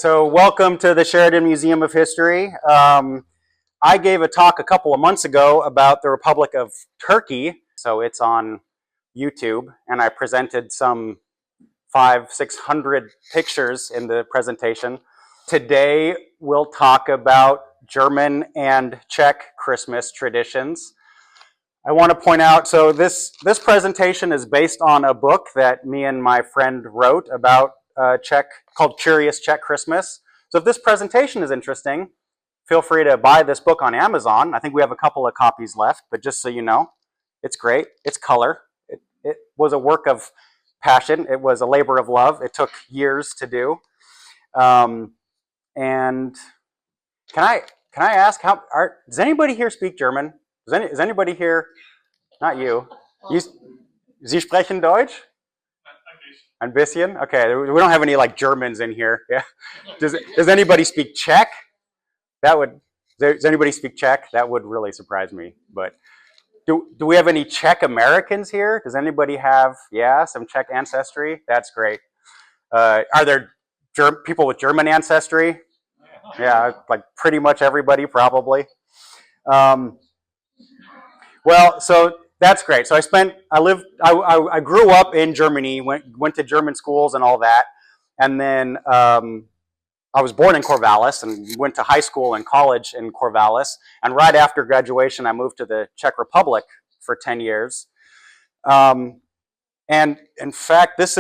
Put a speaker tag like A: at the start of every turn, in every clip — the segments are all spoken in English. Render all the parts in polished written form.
A: So welcome to the Sheridan Museum of History. I gave a talk a couple of months ago about the Republic of Turkey, so it's on YouTube, and I presented some 500-600 pictures in the presentation. Today we'll talk about German and Czech Christmas traditions. I want to point out, so this presentation is based on a book that me and my friend wrote about Czech, called Curious Czech Christmas. So if this presentation is interesting, feel free to buy this book on Amazon. I think we have a couple of copies left, but just so you know, it's great. It's color. It was a work of passion. It was a labor of love. It took years to do. And can I ask, does anybody here speak German? Is anybody here? Not you. Sie sprechen Deutsch? Ein bisschen? Okay, we don't have any like Germans in here. Yeah. Does anybody speak Czech? Does anybody speak Czech? That would really surprise me. But do we have any Czech Americans here? Does anybody have, some Czech ancestry? That's great. Are there people with German ancestry? Yeah, like pretty much everybody probably. Well, so that's great. So I grew up in Germany, went to German schools and all that. And then I was born in Corvallis and went to high school and college in Corvallis. And right after graduation, I moved to the Czech Republic for 10 years. And in fact, this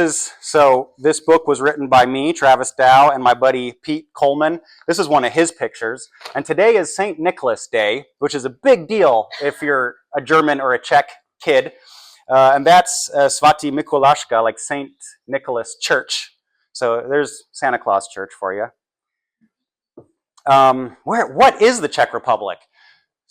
A: book was written by me, Travis Dow, and my buddy Pete Collman. This is one of his pictures. And today is St. Nicholas Day, which is a big deal if you're a German or a Czech kid. And that's Svatý Mikuláška, like St. Nicholas Church. So there's Santa Claus Church for you. What is the Czech Republic?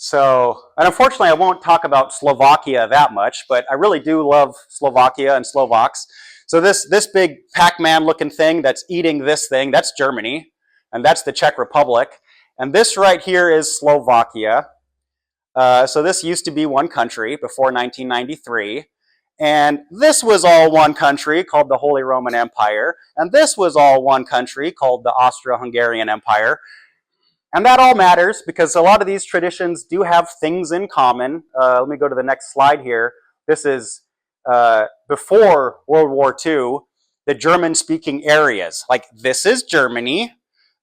A: So, and unfortunately, I won't talk about Slovakia that much, but I really do love Slovakia and Slovaks. So this big Pac-Man looking thing that's eating this thing, that's Germany, and that's the Czech Republic. And this right here is Slovakia. So this used to be one country before 1993. And this was all one country called the Holy Roman Empire. And this was all one country called the Austro-Hungarian Empire. And that all matters because a lot of these traditions do have things in common. Let me go to the next slide here. This is before World War II, the German-speaking areas. Like this is Germany.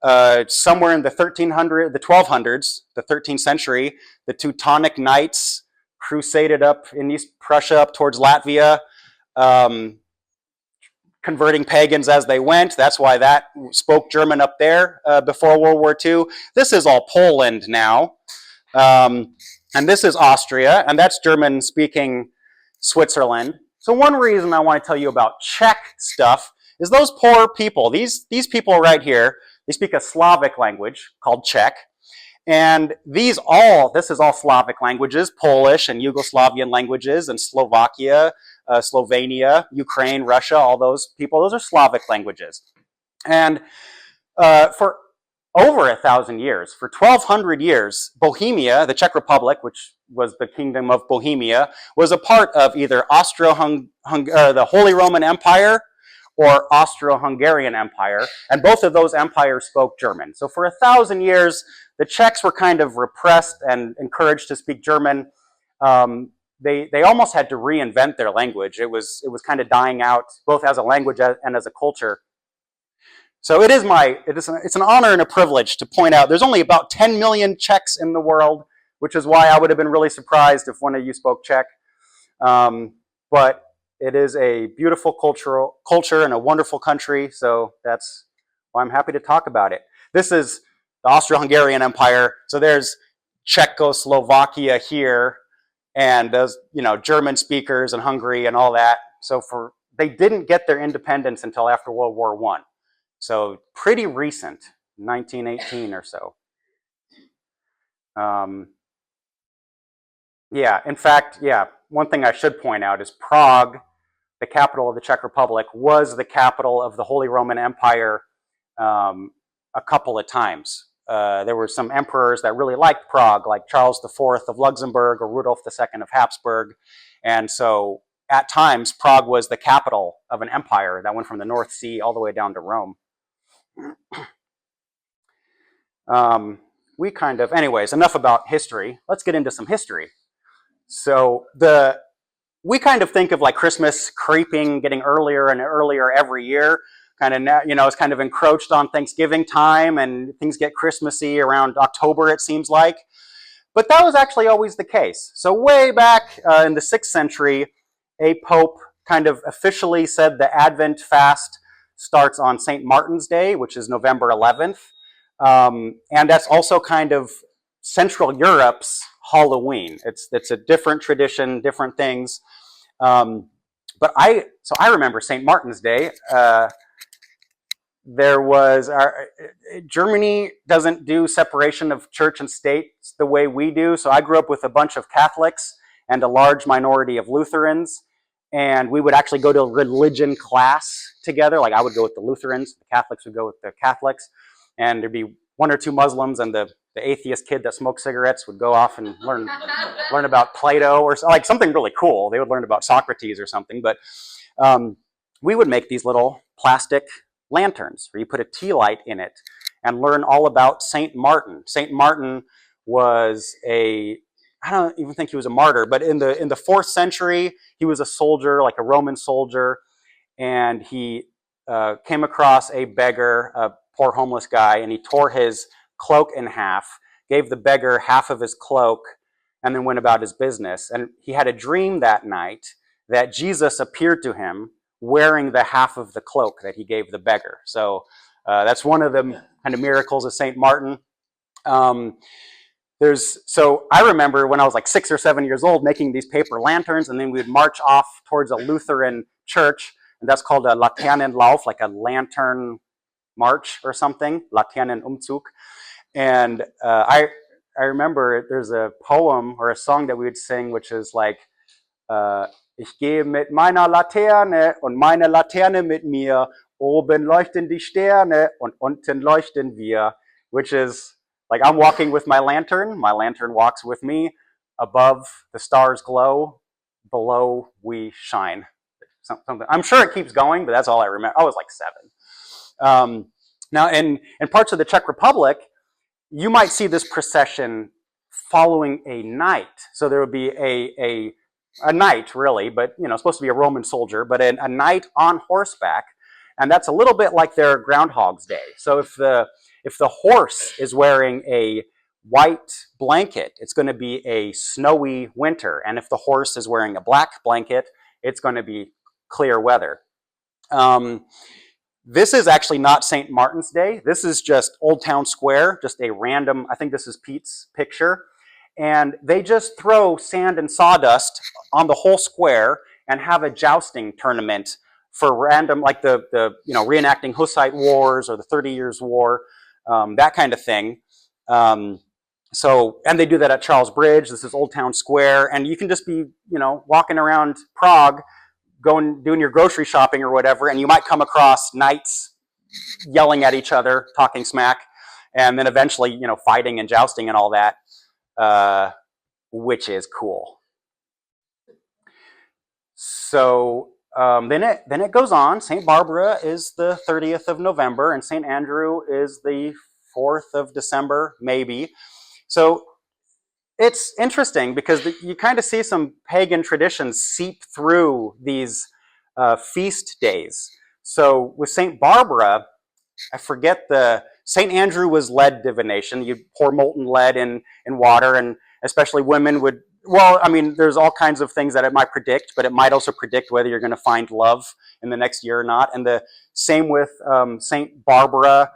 A: Somewhere in the 1200s, the 13th century, the Teutonic Knights crusaded up in East Prussia up towards Latvia, converting pagans as they went. That's why that spoke German up there before World War II. This is all Poland now. And this is Austria, and that's German-speaking Switzerland. So one reason I want to tell you about Czech stuff is those poor people. These people right here, they speak a Slavic language called Czech. And this is all Slavic languages, Polish and Yugoslavian languages, and Slovakia, Slovenia, Ukraine, Russia, all those people, those are Slavic languages. And for over 1,000 years, for 1,200 years, Bohemia, the Czech Republic, which was the Kingdom of Bohemia, was a part of either the Holy Roman Empire or Austro-Hungarian Empire, and both of those empires spoke German. So for 1,000 years, the Czechs were kind of repressed and encouraged to speak German. They almost had to reinvent their language. It was kind of dying out, both as a language and as a culture. So it's an honor and a privilege to point out there's only about 10 million Czechs in the world, which is why I would have been really surprised if one of you spoke Czech. But it is a beautiful culture and a wonderful country, so that's why I'm happy to talk about it. This is the Austro-Hungarian Empire, so there's Czechoslovakia here, and those, German speakers and Hungary and all that. So they didn't get their independence until after World War I. So pretty recent, 1918 or so. One thing I should point out is Prague, the capital of the Czech Republic, was the capital of the Holy Roman Empire a couple of times. There were some emperors that really liked Prague, like Charles IV of Luxembourg or Rudolf II of Habsburg. And so at times, Prague was the capital of an empire that went from the North Sea all the way down to Rome. We kind of, anyways, enough about history. Let's get into some history. So we kind of think of like Christmas creeping, getting earlier and earlier every year. Kind of now, it's kind of encroached on Thanksgiving time, and things get Christmassy around October, it seems like. But that was actually always the case. So way back in the 6th century, a pope kind of officially said the Advent fast starts on St. Martin's Day, which is November 11th. And that's also kind of Central Europe's Halloween. It's a different tradition, different things. But I remember St. Martin's Day. Germany doesn't do separation of church and state the way we do. So I grew up with a bunch of Catholics and a large minority of Lutherans. And we would actually go to a religion class together. Like I would go with the Lutherans, the Catholics would go with the Catholics. And there'd be one or two Muslims, and the atheist kid that smoked cigarettes would go off and learn about Plato or like something really cool. They would learn about Socrates or something. But we would make these little plastic lanterns where you put a tea light in it and learn all about Saint Martin. Saint Martin was I don't even think he was a martyr, but in the 4th century, he was a soldier, like a Roman soldier, and he came across a beggar, a poor homeless guy, and he tore his cloak in half, gave the beggar half of his cloak, and then went about his business. And he had a dream that night that Jesus appeared to him wearing the half of the cloak that he gave the beggar. So that's one of the kind of miracles of St. Martin. So I remember when I was like 6 or 7 years old making these paper lanterns, and then we would march off towards a Lutheran church, and that's called a Laternenlauf, like a lantern march or something, Laternenumzug. And I remember there's a poem or a song that we would sing, which is like, ich gehe mit meiner Laterne und meine Laterne mit mir, oben leuchten die Sterne und unten leuchten wir, which is like I'm walking with my lantern walks with me, above the stars glow, below we shine. Something. I'm sure it keeps going, but that's all I remember. I was like 7. Now, in parts of the Czech Republic, you might see this procession following a knight. So there would be a knight, really, but supposed to be a Roman soldier, but a knight on horseback, and that's a little bit like their Groundhog's Day. So if the horse is wearing a white blanket, it's going to be a snowy winter, and if the horse is wearing a black blanket, it's going to be clear weather. This is actually not St. Martin's Day. This is just Old Town Square, just a random, I think this is Pete's picture. And they just throw sand and sawdust on the whole square and have a jousting tournament for random, like the reenacting Hussite Wars or the 30 Years' War, that kind of thing. And they do that at Charles Bridge. This is Old Town Square. And you can just be, walking around Prague, doing your grocery shopping or whatever, and you might come across knights yelling at each other, talking smack, and then eventually, fighting and jousting and all that, which is cool. So then it goes on. St. Barbara is the 30th of November, and St. Andrew is the 4th of December, maybe. So it's interesting because you kind of see some pagan traditions seep through these feast days. So with St. Barbara, I forget St. Andrew was lead divination. You'd pour molten lead in water, and especially women would, there's all kinds of things that it might predict, but it might also predict whether you're going to find love in the next year or not. And the same with St. Barbara.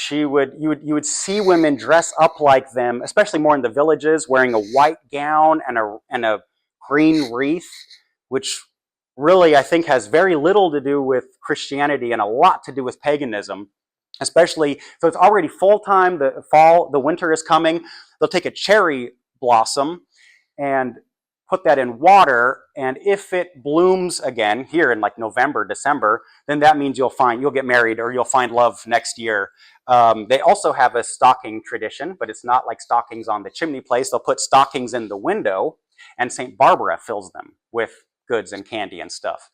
A: You would see women dress up like them, especially more in the villages, wearing a white gown and a green wreath, which really I think has very little to do with Christianity and a lot to do with paganism. Especially, so it's already full time, the winter is coming. They'll take a cherry blossom and put that in water, and if it blooms again here in like November, December, then that means you'll get married or you'll find love next year. They also have a stocking tradition, but it's not like stockings on the chimney place. They'll put stockings in the window, and St. Barbara fills them with goods and candy and stuff.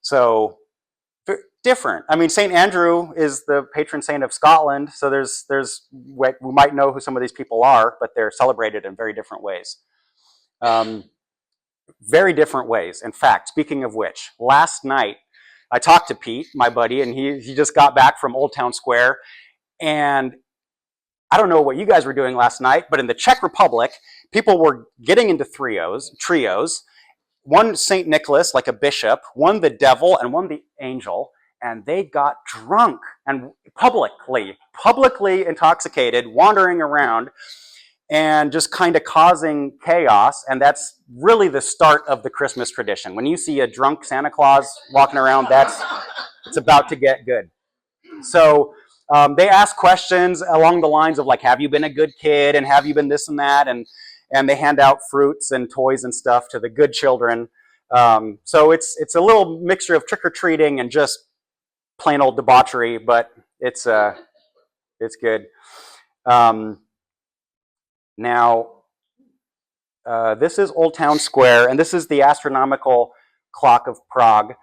A: So different. I mean, St. Andrew is the patron saint of Scotland, so we might know who some of these people are, but they're celebrated in very different ways. Very different ways. In fact, speaking of which, last night I talked to Pete, my buddy, and he just got back from Old Town Square, and I don't know what you guys were doing last night, but in the Czech Republic, people were getting into trios, one St. Nicholas, like a bishop, one the devil, and one the angel, and they got drunk and publicly intoxicated, wandering around and just kind of causing chaos. And that's really the start of the Christmas tradition. When you see a drunk Santa Claus walking around, it's about to get good. So they ask questions along the lines of like, have you been a good kid? And have you been this and that? And they hand out fruits and toys and stuff to the good children. So it's a little mixture of trick-or-treating and just plain old debauchery, but it's good. Now, this is Old Town Square, and this is the astronomical clock of Prague.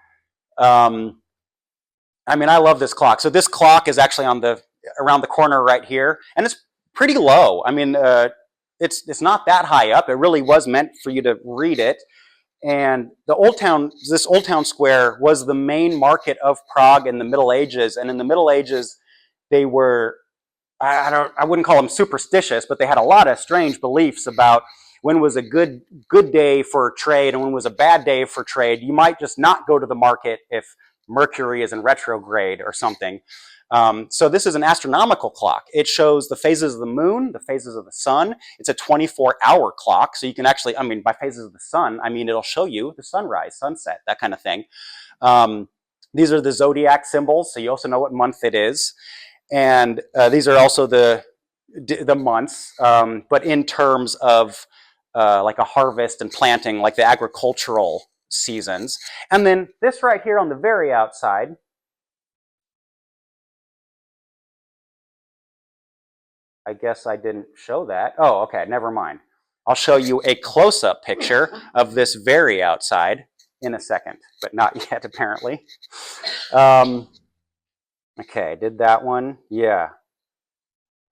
A: I mean, I love this clock. So this clock is actually around the corner right here, and it's pretty low. I mean, it's not that high up. It really was meant for you to read it. And this Old Town Square was the main market of Prague in the Middle Ages. And in the Middle Ages, they were, I wouldn't call them superstitious, but they had a lot of strange beliefs about when was a good day for trade and when was a bad day for trade. You might just not go to the market if Mercury is in retrograde or something. So this is an astronomical clock. It shows the phases of the moon, the phases of the sun. It's a 24-hour clock, so you can actually, I mean, by phases of the sun, I mean, it'll show you the sunrise, sunset, that kind of thing. These are the zodiac symbols, so you also know what month it is. And these are also the months, but in terms of like a harvest and planting, like the agricultural seasons. And then this right here on the very outside, I guess I didn't show that. Oh, okay, never mind. I'll show you a close-up picture of this very outside in a second, but not yet, apparently. Okay, did that one? Yeah.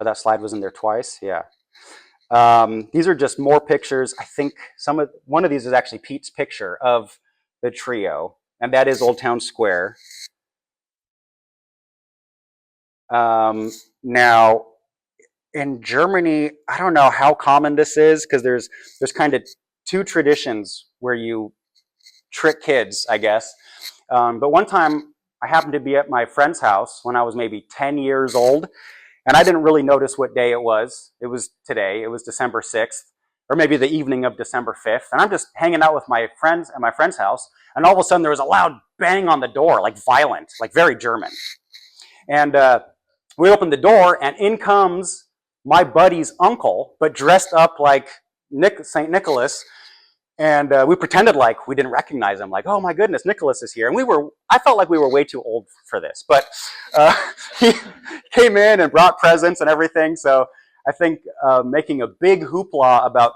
A: Oh, that slide was in there twice? Yeah. These are just more pictures. I think one of these is actually Pete's picture of the trio, and that is Old Town Square. Now, in Germany, I don't know how common this is because there's kind of two traditions where you trick kids, I guess. But one time I happened to be at my friend's house when I was maybe 10 years old, and I didn't really notice what day it was. It was today. It was December 6th, or maybe the evening of December 5th. And I'm just hanging out with my friends at my friend's house, and all of a sudden there was a loud bang on the door, like violent, like very German. And we opened the door, and in comes my buddy's uncle, but dressed up like St. Nicholas. And we pretended like we didn't recognize him, like, oh my goodness, Nicholas is here. And I felt like we were way too old for this, but he came in and brought presents and everything. So I think making a big hoopla about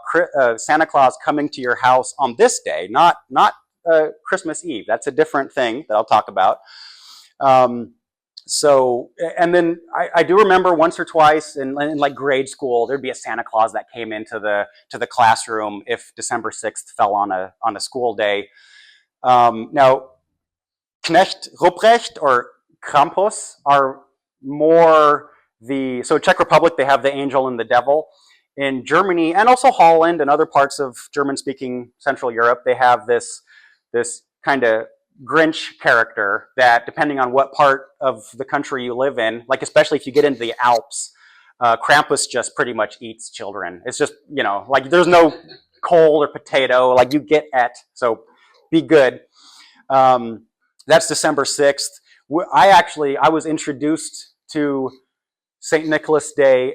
A: Santa Claus coming to your house on this day, not Christmas Eve. That's a different thing that I'll talk about. So, and then I do remember once or twice in like grade school, there'd be a Santa Claus that came into the classroom if December 6th fell on a school day. Now, Knecht Ruprecht or Krampus are more so Czech Republic, they have the angel and the devil. In Germany and also Holland and other parts of German-speaking Central Europe, they have this kind of Grinch character that, depending on what part of the country you live in, like especially if you get into the Alps, Krampus just pretty much eats children. It's just, like there's no coal or potato, like you get so be good. That's December 6th. I was introduced to St. Nicholas Day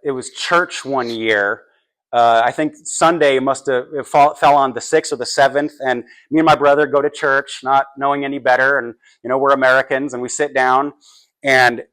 A: it was church one year. I think Sunday fell on the 6th or the 7th, and me and my brother go to church, not knowing any better, and we're Americans, and we sit down, and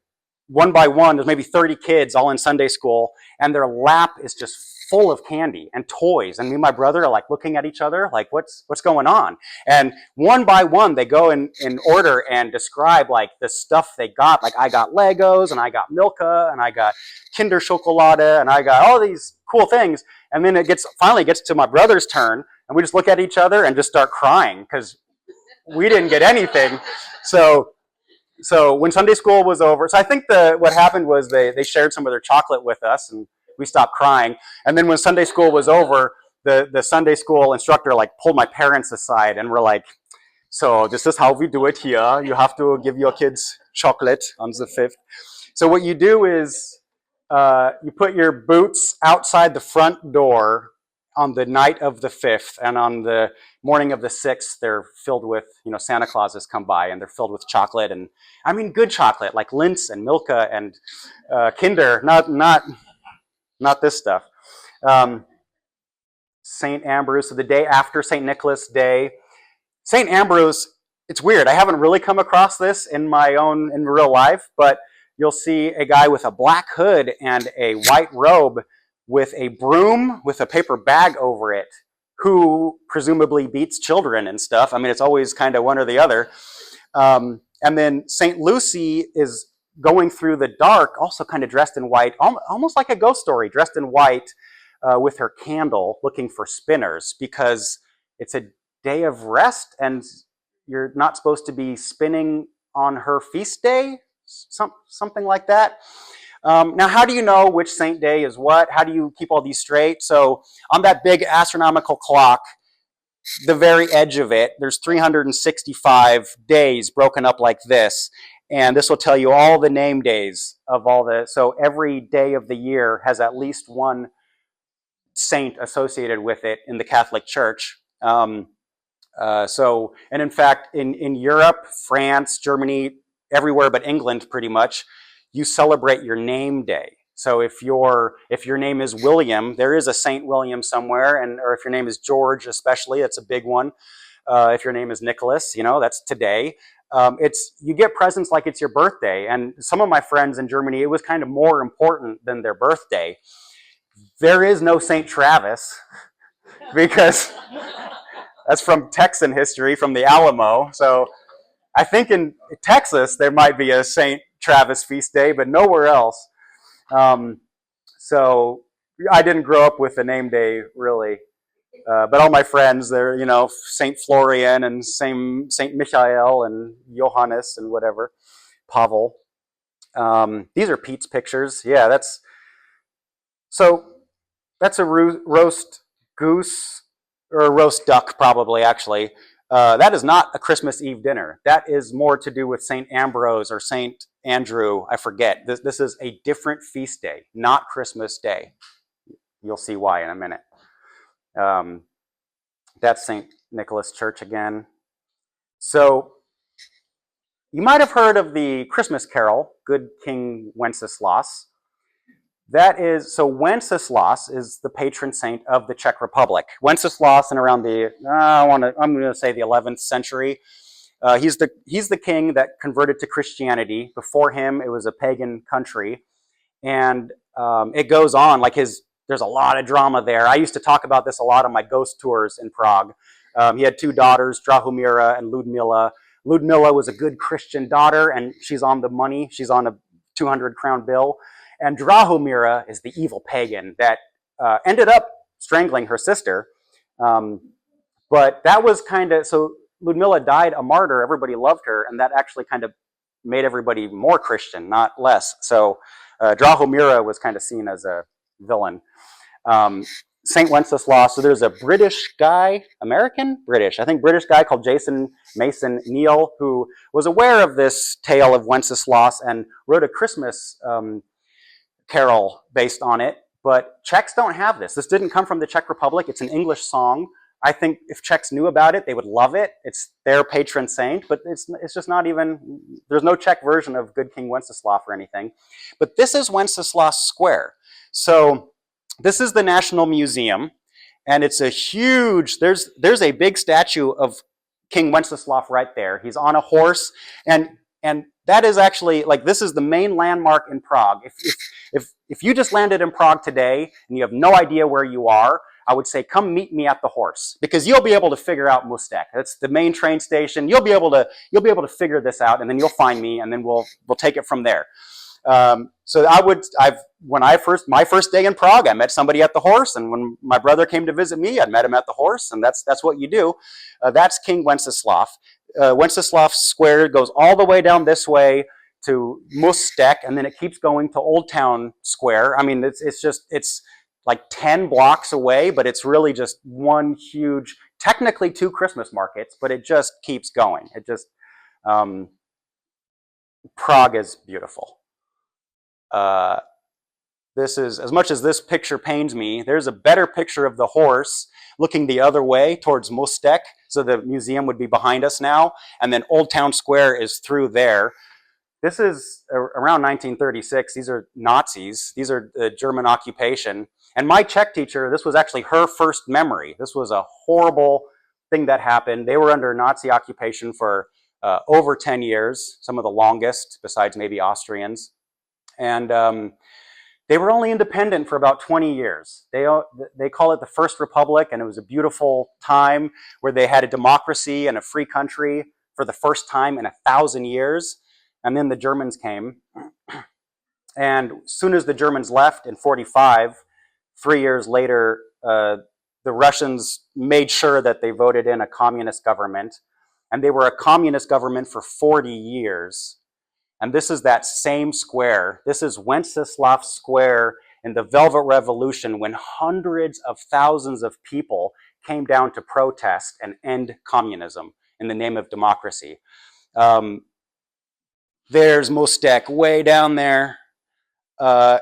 A: one by one, there's maybe 30 kids all in Sunday school, and their lap is just full of candy and toys. And me and my brother are like looking at each other like, what's going on? And one by one, they go in order and describe like the stuff they got. Like, I got Legos, and I got Milka, and I got Kinder Chocolate, and I got all these cool things. And then finally gets to my brother's turn, and we just look at each other and just start crying because we didn't get anything. So when Sunday school was over, so I think what happened was they shared some of their chocolate with us, and we stopped crying. And then when Sunday school was over, the Sunday school instructor like pulled my parents aside and were like, so this is how we do it here. You have to give your kids chocolate on the 5th. So what you do is you put your boots outside the front door on the night of the 5th, and on the morning of the 6th, they're filled with, Santa Clauses come by, and they're filled with chocolate, and I mean good chocolate, like Lindt and Milka and Kinder, not this stuff. St. Ambrose, so the day after St. Nicholas Day. St. Ambrose, it's weird. I haven't really come across this in real life, but you'll see a guy with a black hood and a white robe with a broom with a paper bag over it, who presumably beats children and stuff. I mean, it's always kind of one or the other. And then St. Lucy is going through the dark, also kind of dressed in white, almost like a ghost story, dressed in white with her candle, looking for spinners, because it's a day of rest and you're not supposed to be spinning on her feast day, something like that. Now, how do you know which saint day is what? How do you keep all these straight? So on that big astronomical clock, the very edge of it, there's 365 days broken up like this. And this will tell you all the name days of so every day of the year has at least one saint associated with it in the Catholic Church. And in fact, in Europe, France, Germany, everywhere but England pretty much, you celebrate your name day. So if your name is William, there is a Saint William somewhere, or if your name is George especially, that's a big one. If your name is Nicholas, that's today. You get presents like it's your birthday. And some of my friends in Germany, it was kind of more important than their birthday. There is no Saint Travis because that's from Texan history, from the Alamo. So I think in Texas there might be a Saint Travis feast day, but nowhere else. So I didn't grow up with a name day really, but all my friends, they're Saint Florian and Saint Michael and Johannes and whatever, Pavel. These are Pete's pictures. Yeah, that's a roast goose or a roast duck, probably actually. That is not a Christmas Eve dinner. That is more to do with St. Ambrose or St. Andrew. I forget. This is a different feast day, not Christmas Day. You'll see why in a minute. That's St. Nicholas Church again. So you might have heard of the Christmas carol, Good King Wenceslas. Wenceslas is the patron saint of the Czech Republic. Wenceslas in around I'm going to say the 11th century. He's the king that converted to Christianity. Before him, it was a pagan country. And it goes on, there's a lot of drama there. I used to talk about this a lot on my ghost tours in Prague. He had 2 daughters, Drahomira and Ludmila. Ludmila was a good Christian daughter, and she's on the money. She's on a 200-crown bill. And Drahomira is the evil pagan that ended up strangling her sister. But that was so Ludmila died a martyr. Everybody loved her, and that actually kind of made everybody more Christian, not less. So Drahomira was kind of seen as a villain. St. Wenceslas, so there's a British guy, British guy called Jason Mason Neal, who was aware of this tale of Wenceslas and wrote a Christmas carol based on it, but Czechs don't have this. This didn't come from the Czech Republic. It's an English song. I think if Czechs knew about it, they would love it. It's their patron saint, but it's just not even, there's no Czech version of Good King Wenceslav or anything. But this is Wenceslas Square. So this is the National Museum, and it's a huge, there's a big statue of King Wenceslav right there. He's on a horse, and that is actually, this is the main landmark in Prague. If if you just landed in Prague today and you have no idea where you are, I would say come meet me at the Horse, because you'll be able to figure out Mustek. That's the main train station. You'll be able to figure this out, and then you'll find me, and then we'll take it from there. So my first day in Prague, I met somebody at the Horse, and when my brother came to visit me, I met him at the Horse, and that's what you do. That's King Wenceslav. Wenceslav Square goes all the way down this way to Mustek, and then it keeps going to Old Town Square. I mean, it's like 10 blocks away, but it's really just one huge, technically 2 Christmas markets, but it just keeps going. Prague is beautiful. This is, as much as this picture pains me, there's a better picture of the Horse looking the other way towards Mustek. So the museum would be behind us now, and then Old Town Square is through there. This is around 1936. These are Nazis. These are the German occupation. And my Czech teacher, this was actually her first memory. This was a horrible thing that happened. They were under Nazi occupation for over 10 years, some of the longest, besides maybe Austrians. And they were only independent for about 20 years. They call it the First Republic, and it was a beautiful time where they had a democracy and a free country for the first time in 1,000 years. And then the Germans came. And as soon as the Germans left in 1945, 3 years later, the Russians made sure that they voted in a communist government. And they were a communist government for 40 years. And this is that same square. This is Wenceslav Square in the Velvet Revolution, when hundreds of thousands of people came down to protest and end communism in the name of democracy. There's Mustek way down there. The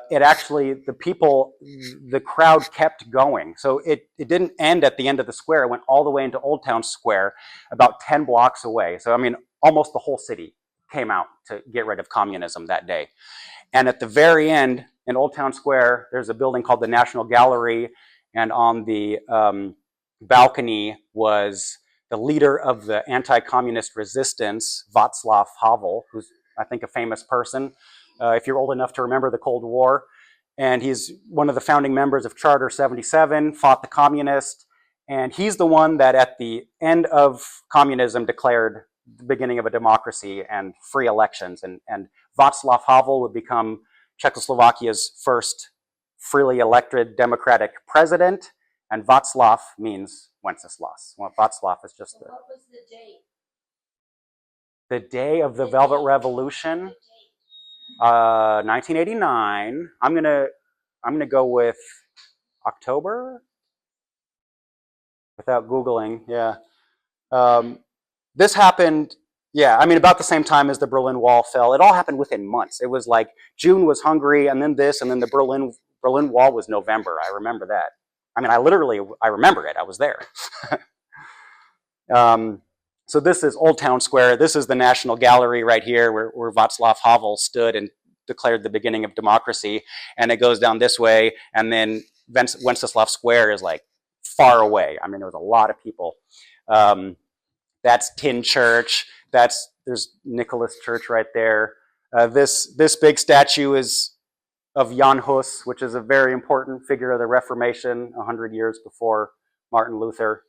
A: crowd kept going. So it didn't end at the end of the square. It went all the way into Old Town Square, about 10 blocks away. So, I mean, almost the whole city came out to get rid of communism that day. And at the very end, in Old Town Square, there's a building called the National Gallery, and on the balcony was the leader of the anti-communist resistance, Václav Havel, who's, I think, a famous person, if you're old enough to remember the Cold War. And he's one of the founding members of Charter 77, fought the communists, and he's the one that at the end of communism declared the beginning of a democracy and free elections. And Václav Havel would become Czechoslovakia's first freely elected democratic president. And Václav means Wenceslas. Well, Václav is just
B: What was the date?
A: The day of the Velvet Revolution, 1989. I'm gonna go with October, without Googling. Yeah. This happened, I mean, about the same time as the Berlin Wall fell. It all happened within months. It was like June was Hungary, and then this, and then the Berlin Wall was November. I remember that. I mean, I remember it. I was there. So this is Old Town Square. This is the National Gallery right here, where Václav Havel stood and declared the beginning of democracy. And it goes down this way, and then Wenceslav Square is like far away. I mean, there was a lot of people. That's Tin Church. There's Nicholas Church right there. This big statue is of Jan Hus, which is a very important figure of the Reformation 100 years before Martin Luther.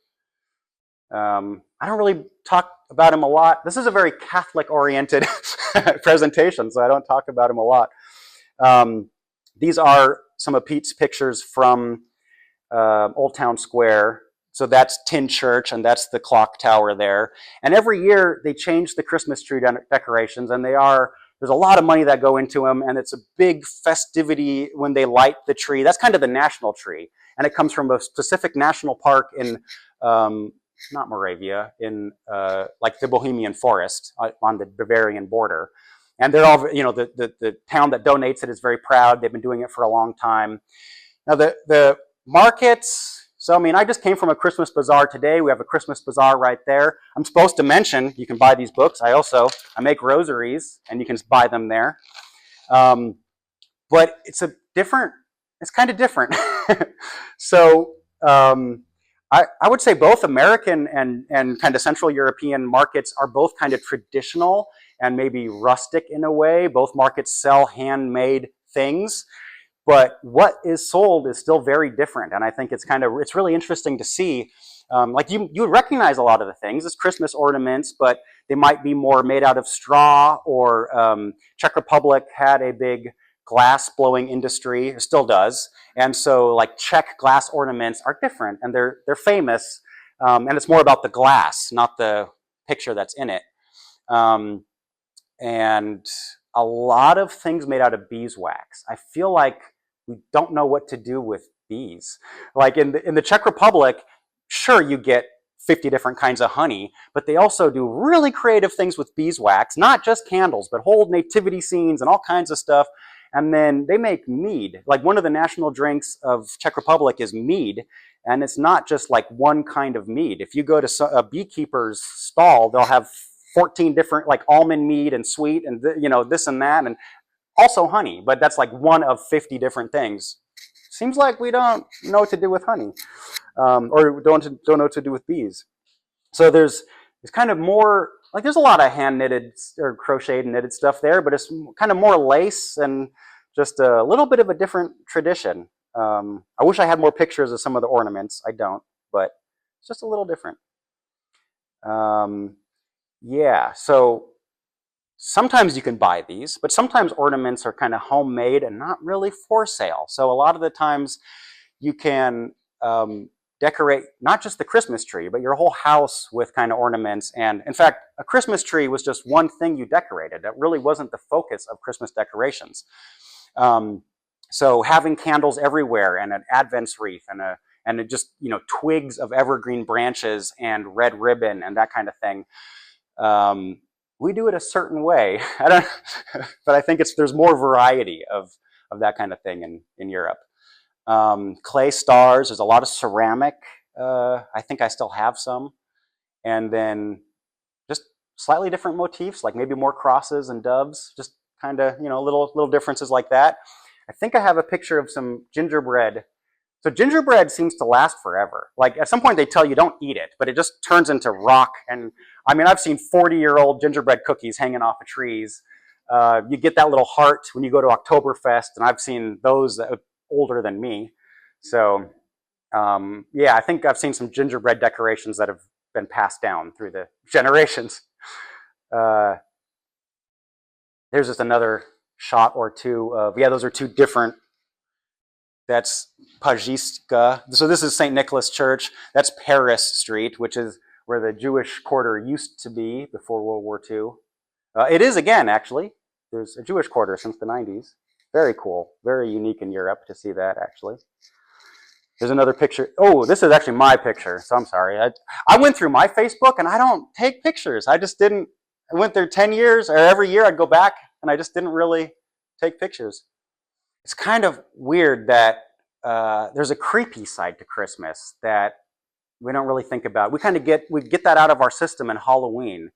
A: I don't really talk about him a lot. This is a very Catholic-oriented presentation, so I don't talk about him a lot. These are some of Pete's pictures from Old Town Square. So that's Tin Church, and that's the clock tower there. And every year they change the Christmas tree decorations, and there's a lot of money that go into them, and it's a big festivity when they light the tree. That's kind of the national tree, and it comes from a specific national park in, not Moravia, in like the Bohemian Forest on the Bavarian border. And they're all, the town that donates it is very proud. They've been doing it for a long time. Now the markets. So, I mean, I just came from a Christmas bazaar today. We have a Christmas bazaar right there. I'm supposed to mention, you can buy these books. I make rosaries, and you can buy them there. But it's kind of different. So, I would say both American and kind of Central European markets are both kind of traditional and maybe rustic in a way. Both markets sell handmade things. but what is sold is still very different. And I think it's really interesting to see. Like you would recognize a lot of the things as Christmas ornaments, but they might be more made out of straw, or Czech Republic had a big glass blowing industry, it still does. And so like Czech glass ornaments are different, and they're famous. And it's more about the glass, not the picture that's in it. And a lot of things made out of beeswax. I feel like we don't know what to do with bees. Like in the Czech Republic, sure, you get 50 different kinds of honey, but they also do really creative things with beeswax, not just candles, but whole nativity scenes and all kinds of stuff. And then they make mead. Like one of the national drinks of Czech Republic is mead, and it's not just like one kind of mead. If you go to a beekeeper's stall, they'll have 14 different, like almond mead and sweet and this and that, and also honey, but that's like one of 50 different things. Seems like we don't know what to do with honey, or don't know what to do with bees. So there's kind of more, like there's a lot of hand knitted or crocheted and knitted stuff there, but it's kind of more lace and just a little bit of a different tradition. I wish I had more pictures of some of the ornaments. I don't, but it's just a little different. Yeah, so sometimes you can buy these, but sometimes ornaments are kind of homemade and not really for sale. So a lot of the times you can decorate not just the Christmas tree, but your whole house with kind of ornaments. And in fact, a Christmas tree was just one thing you decorated. That really wasn't the focus of Christmas decorations. So having candles everywhere, and an Advent wreath, and just twigs of evergreen branches and red ribbon and that kind of thing. We do it a certain way. But I think there's more variety of that kind of thing in Europe. Clay stars, there's a lot of ceramic. I think I still have some. And then just slightly different motifs, like maybe more crosses and doves, just kind of, little differences like that. I think I have a picture of some gingerbread. So gingerbread seems to last forever. Like at some point they tell you don't eat it, but it just turns into rock. And I mean, I've seen 40-year-old gingerbread cookies hanging off of trees. You get that little heart when you go to Oktoberfest, and I've seen those that are older than me. So yeah, I think I've seen some gingerbread decorations that have been passed down through the generations. There's just another shot or two of, yeah, those are two different. That's Pajiska. So this is St. Nicholas Church. That's Paris Street, which is where the Jewish quarter used to be before World War II. It is again, actually. There's a Jewish quarter since the 90s. Very cool. Very unique in Europe to see that, actually. There's another picture. Oh, this is actually my picture, so I'm sorry. I went through my Facebook, and I don't take pictures. I just didn't. I went there 10 years, or every year I'd go back, and I just didn't really take pictures. It's kind of weird that there's a creepy side to Christmas that we don't really think about. We get that out of our system in Halloween,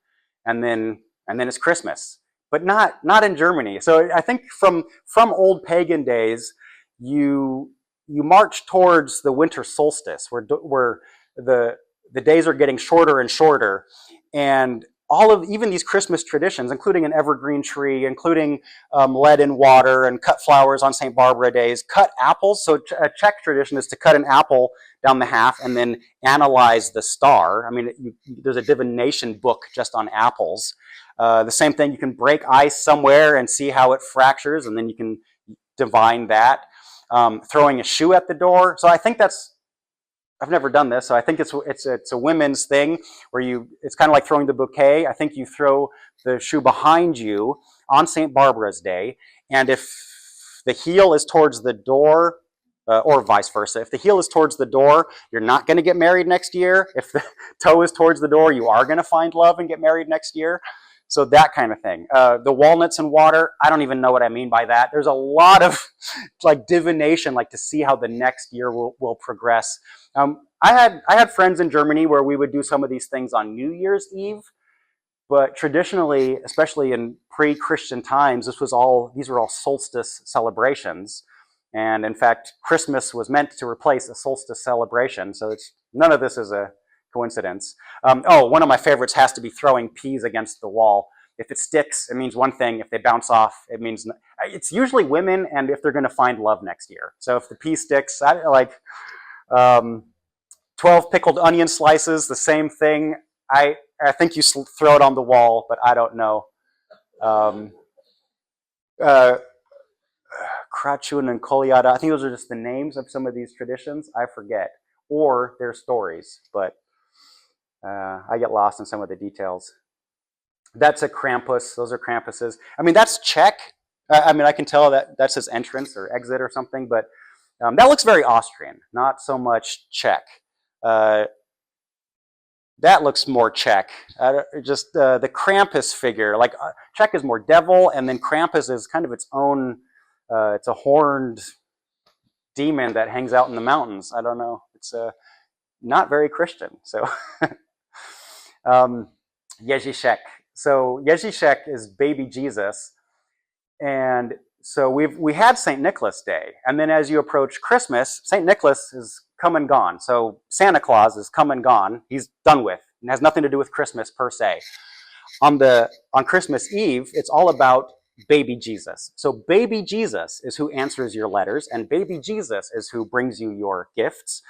A: and then it's Christmas, but not in Germany. So I think from old pagan days, you march towards the winter solstice, where the days are getting shorter and shorter, and even these Christmas traditions, including an evergreen tree, including lead in water and cut flowers on St. Barbara days, cut apples. So a Czech tradition is to cut an apple down the half and then analyze the star. I mean, there's a divination book just on apples. The same thing, you can break ice somewhere and see how it fractures, and then you can divine that. Throwing a shoe at the door. So I think I've never done this, so I think it's a women's thing where it's kind of like throwing the bouquet. I think you throw the shoe behind you on St. Barbara's Day, and if the heel is towards the door, or vice versa, if the heel is towards the door, you're not going to get married next year. If the toe is towards the door, you are going to find love and get married next year. So that kind of thing. The walnuts and water, I don't even know what I mean by that. There's a lot of like divination, like to see how the next year will progress. I had friends in Germany where we would do some of these things on New Year's Eve, but traditionally, especially in pre-Christian times, these were all solstice celebrations. And in fact, Christmas was meant to replace a solstice celebration. So none of this is a coincidence. One of my favorites has to be throwing peas against the wall. If it sticks, it means one thing. If they bounce off, it means it's usually women, and if they're going to find love next year. So if the pea sticks, like 12 pickled onion slices, the same thing. I think you throw it on the wall, but I don't know. Krachun and Kolyada, I think those are just the names of some of these traditions. I forget. Or their stories, but I get lost in some of the details. That's a Krampus. Those are Krampuses. I mean, that's Czech. I mean, I can tell that that's his entrance or exit or something, but that looks very Austrian, not so much Czech. That looks more Czech. Just the Krampus figure. Like Czech is more devil, and then Krampus is kind of its own. It's a horned demon that hangs out in the mountains. I don't know. It's not very Christian. So Ježíšek. So Ježíšek is baby Jesus, and so we had St. Nicholas Day, and then as you approach Christmas, St. Nicholas is come and gone. So Santa Claus is come and gone. He's done with, and has nothing to do with Christmas per se. On Christmas Eve, it's all about baby Jesus. So baby Jesus is who answers your letters, and baby Jesus is who brings you your gifts.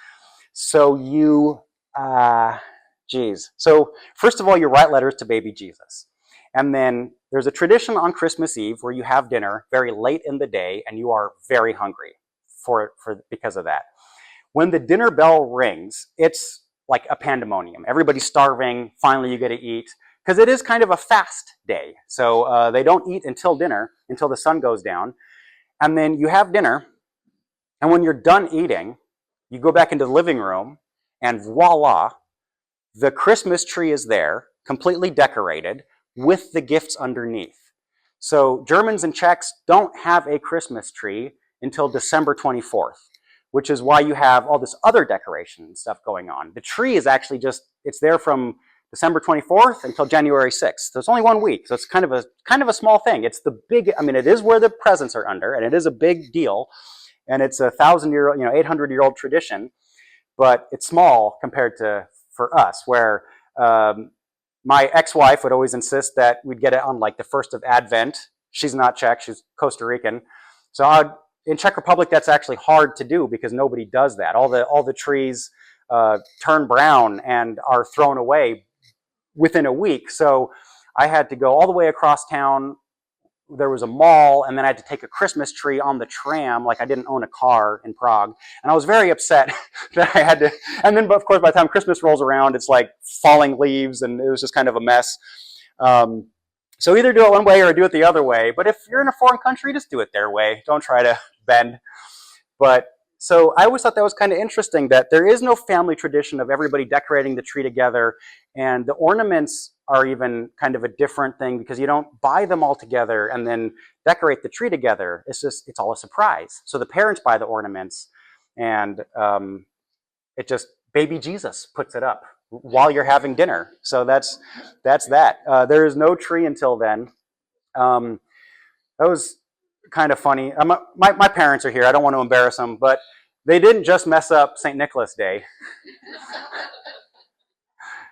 A: So So first of all, you write letters to baby Jesus. And then there's a tradition on Christmas Eve where you have dinner very late in the day and you are very hungry because of that. When the dinner bell rings, it's like a pandemonium. Everybody's starving. Finally, you get to eat because it is kind of a fast day. So they don't eat until dinner, until the sun goes down. And then you have dinner. And when you're done eating, you go back into the living room and voila, the Christmas tree is there, completely decorated, with the gifts underneath. So Germans and Czechs don't have a Christmas tree until December 24th, which is why you have all this other decoration and stuff going on. The tree is actually it's there from December 24th until January 6th. So it's only 1 week. So it's kind of a small thing. It's it is where the presents are under, and it is a big deal. And it's a 1,000-year-old, 800-year-old tradition, but it's small compared to for us, where my ex-wife would always insist that we'd get it on like the 1st of Advent. She's not Czech, she's Costa Rican. So in Czech Republic, that's actually hard to do because nobody does that. All the trees turn brown and are thrown away within a week. So I had to go all the way across town. There was a mall, and then I had to take a Christmas tree on the tram, like I didn't own a car in Prague. And I was very upset that I had to, and then, but of course, by the time Christmas rolls around, it's like falling leaves, and it was just kind of a mess. So either do it one way or do it the other way. But if you're in a foreign country, just do it their way. Don't try to bend. But so I always thought that was kind of interesting that there is no family tradition of everybody decorating the tree together, and the ornaments are even kind of a different thing because you don't buy them all together and then decorate the tree together. It's all a surprise. So the parents buy the ornaments, and baby Jesus puts it up while you're having dinner. So that's that. There is no tree until then. That was kind of funny. My parents are here. I don't want to embarrass them, but they didn't just mess up St. Nicholas Day.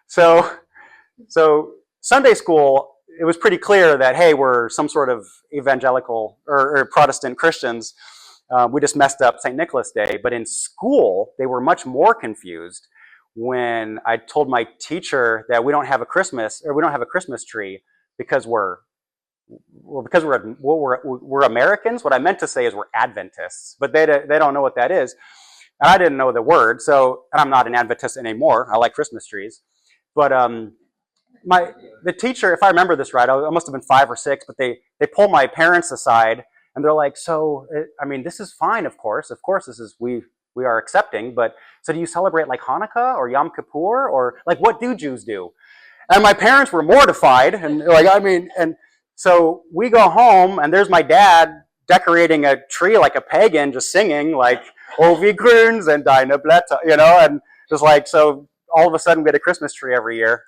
A: So Sunday school, it was pretty clear that, hey, we're some sort of evangelical or Protestant Christians. We just messed up St. Nicholas Day. But in school, they were much more confused when I told my teacher that we don't have a Christmas tree because we're Americans. What I meant to say is we're Adventists, but they don't know what that is. And I didn't know the word, and I'm not an Adventist anymore. I like Christmas trees. But the teacher, if I remember this right, I must have been 5 or 6, but they pull my parents aside, and they're like, so, I mean, this is fine, of course, this is, we are accepting, but so do you celebrate like Hanukkah or Yom Kippur, or like what do Jews do? And my parents were mortified, and and so we go home, and there's my dad decorating a tree like a pagan, just singing like "O wie grün sind deine Blätter," and just like, so all of a sudden we get a Christmas tree every year,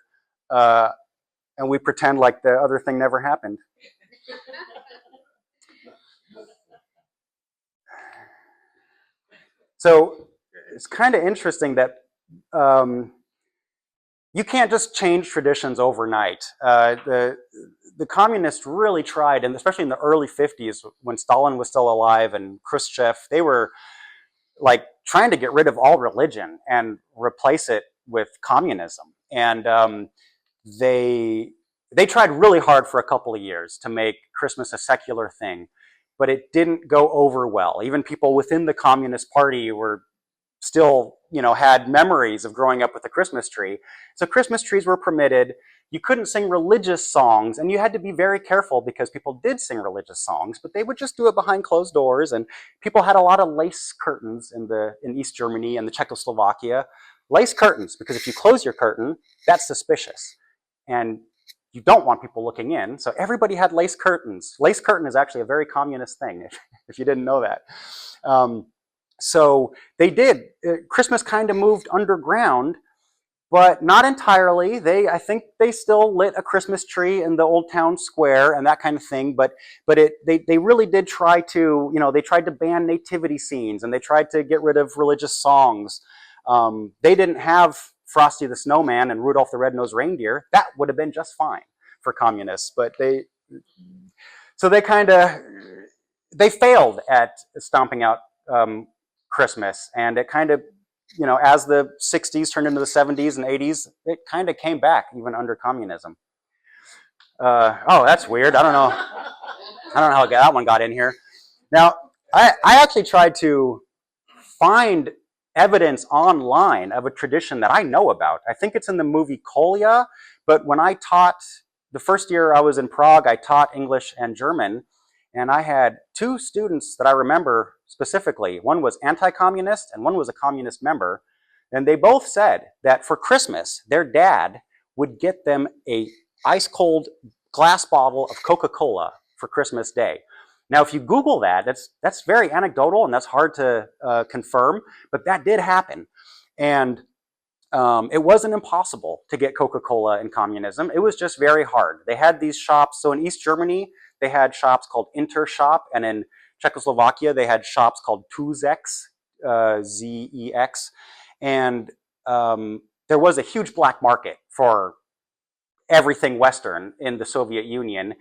A: and we pretend like the other thing never happened. So it's kind of interesting that you can't just change traditions overnight. The communists really tried, and especially in the early 50s when Stalin was still alive and Khrushchev, they were like trying to get rid of all religion and replace it with communism. And they they tried really hard for a couple of years to make Christmas a secular thing, but it didn't go over well. Even people within the Communist Party were still, had memories of growing up with a Christmas tree. So Christmas trees were permitted. You couldn't sing religious songs, and you had to be very careful because people did sing religious songs, but they would just do it behind closed doors. And people had a lot of lace curtains in East Germany and the Czechoslovakia. Lace curtains, because if you close your curtain, that's suspicious. And you don't want people looking in. So everybody had lace curtains. Lace curtain is actually a very communist thing, if you didn't know that. So they did. Christmas kind of moved underground, but not entirely. I think they still lit a Christmas tree in the old town square and that kind of thing. But they really did try to, they tried to ban nativity scenes and they tried to get rid of religious songs. They didn't have Frosty the Snowman and Rudolph the Red-Nosed Reindeer. That would have been just fine for communists, but they failed at stomping out Christmas, and it kind of, as the 60s turned into the 70s and 80s, it kind of came back even under communism. Oh, that's weird. I don't know how that one got in here. Now, I actually tried to find evidence online of a tradition that I know about. I think it's in the movie Kolya, but when I taught, the first year I was in Prague, I taught English and German, and I had two students that I remember specifically. One was anti-communist and one was a communist member, and they both said that for Christmas, their dad would get them a ice-cold glass bottle of Coca-Cola for Christmas Day. Now, if you Google that, that's very anecdotal and that's hard to confirm, but that did happen. And it wasn't impossible to get Coca-Cola in communism. It was just very hard. They had these shops. So in East Germany, they had shops called Intershop, and in Czechoslovakia, they had shops called Tuzex, Z-E-X. And there was a huge black market for everything Western in the Soviet Union.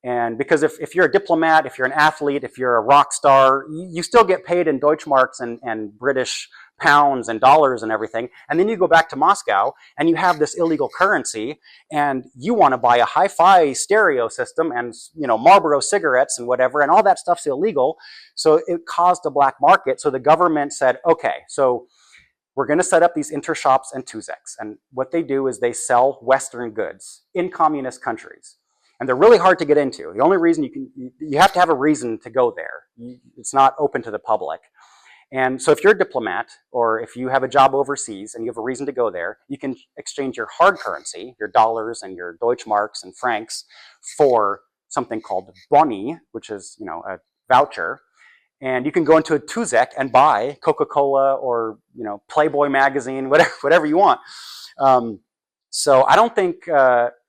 A: And because if you're a diplomat, if you're an athlete, if you're a rock star, you still get paid in Deutschmarks and British pounds and dollars and everything. And then you go back to Moscow and you have this illegal currency and you want to buy a hi-fi stereo system and, Marlboro cigarettes and whatever, and all that stuff's illegal. So it caused a black market. So the government said, okay, so we're going to set up these intershops and Tuzex. And what they do is they sell Western goods in communist countries. And they're really hard to get into. The only reason you have to have a reason to go there. It's not open to the public. And so if you're a diplomat or if you have a job overseas and you have a reason to go there, you can exchange your hard currency, your dollars and your Deutschmarks and francs, for something called Boni, which is, a voucher. And you can go into a Tuzek and buy Coca-Cola or, Playboy magazine, whatever you want. So I don't think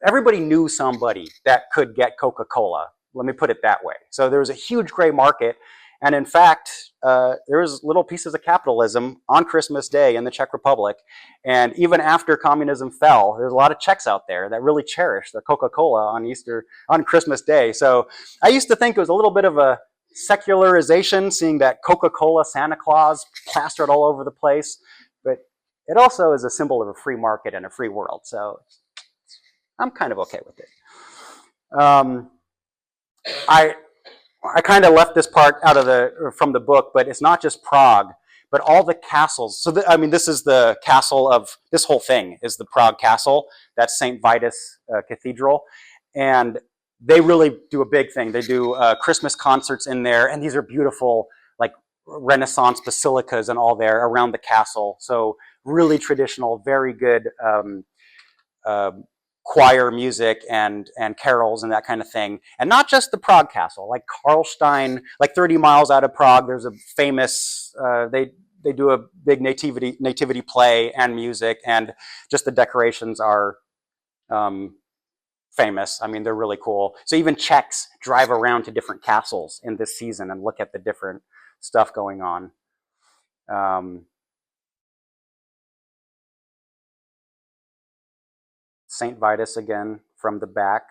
A: everybody knew somebody that could get Coca-Cola. Let me put it that way. So there was a huge gray market. And in fact, there was little pieces of capitalism on Christmas Day in the Czech Republic. And even after communism fell, there's a lot of Czechs out there that really cherish their Coca-Cola on Christmas Day. So I used to think it was a little bit of a secularization, seeing that Coca-Cola Santa Claus plastered all over the place. But it also is a symbol of a free market and a free world. So I'm kind of okay with it. I kind of left this part out from the book, but it's not just Prague, but all the castles. So this is the castle of, this whole thing is the Prague Castle. That's St. Vitus Cathedral. And they really do a big thing. They do Christmas concerts in there, and these are beautiful, like Renaissance basilicas and all there around the castle. So really traditional, very good choir music and carols and that kind of thing. And not just the Prague Castle, like Karlstein, like 30 miles out of Prague, there's a famous, they do a big nativity play and music, and just the decorations are famous. They're really cool. So even Czechs drive around to different castles in this season and look at the different stuff going on. St. Vitus again from the back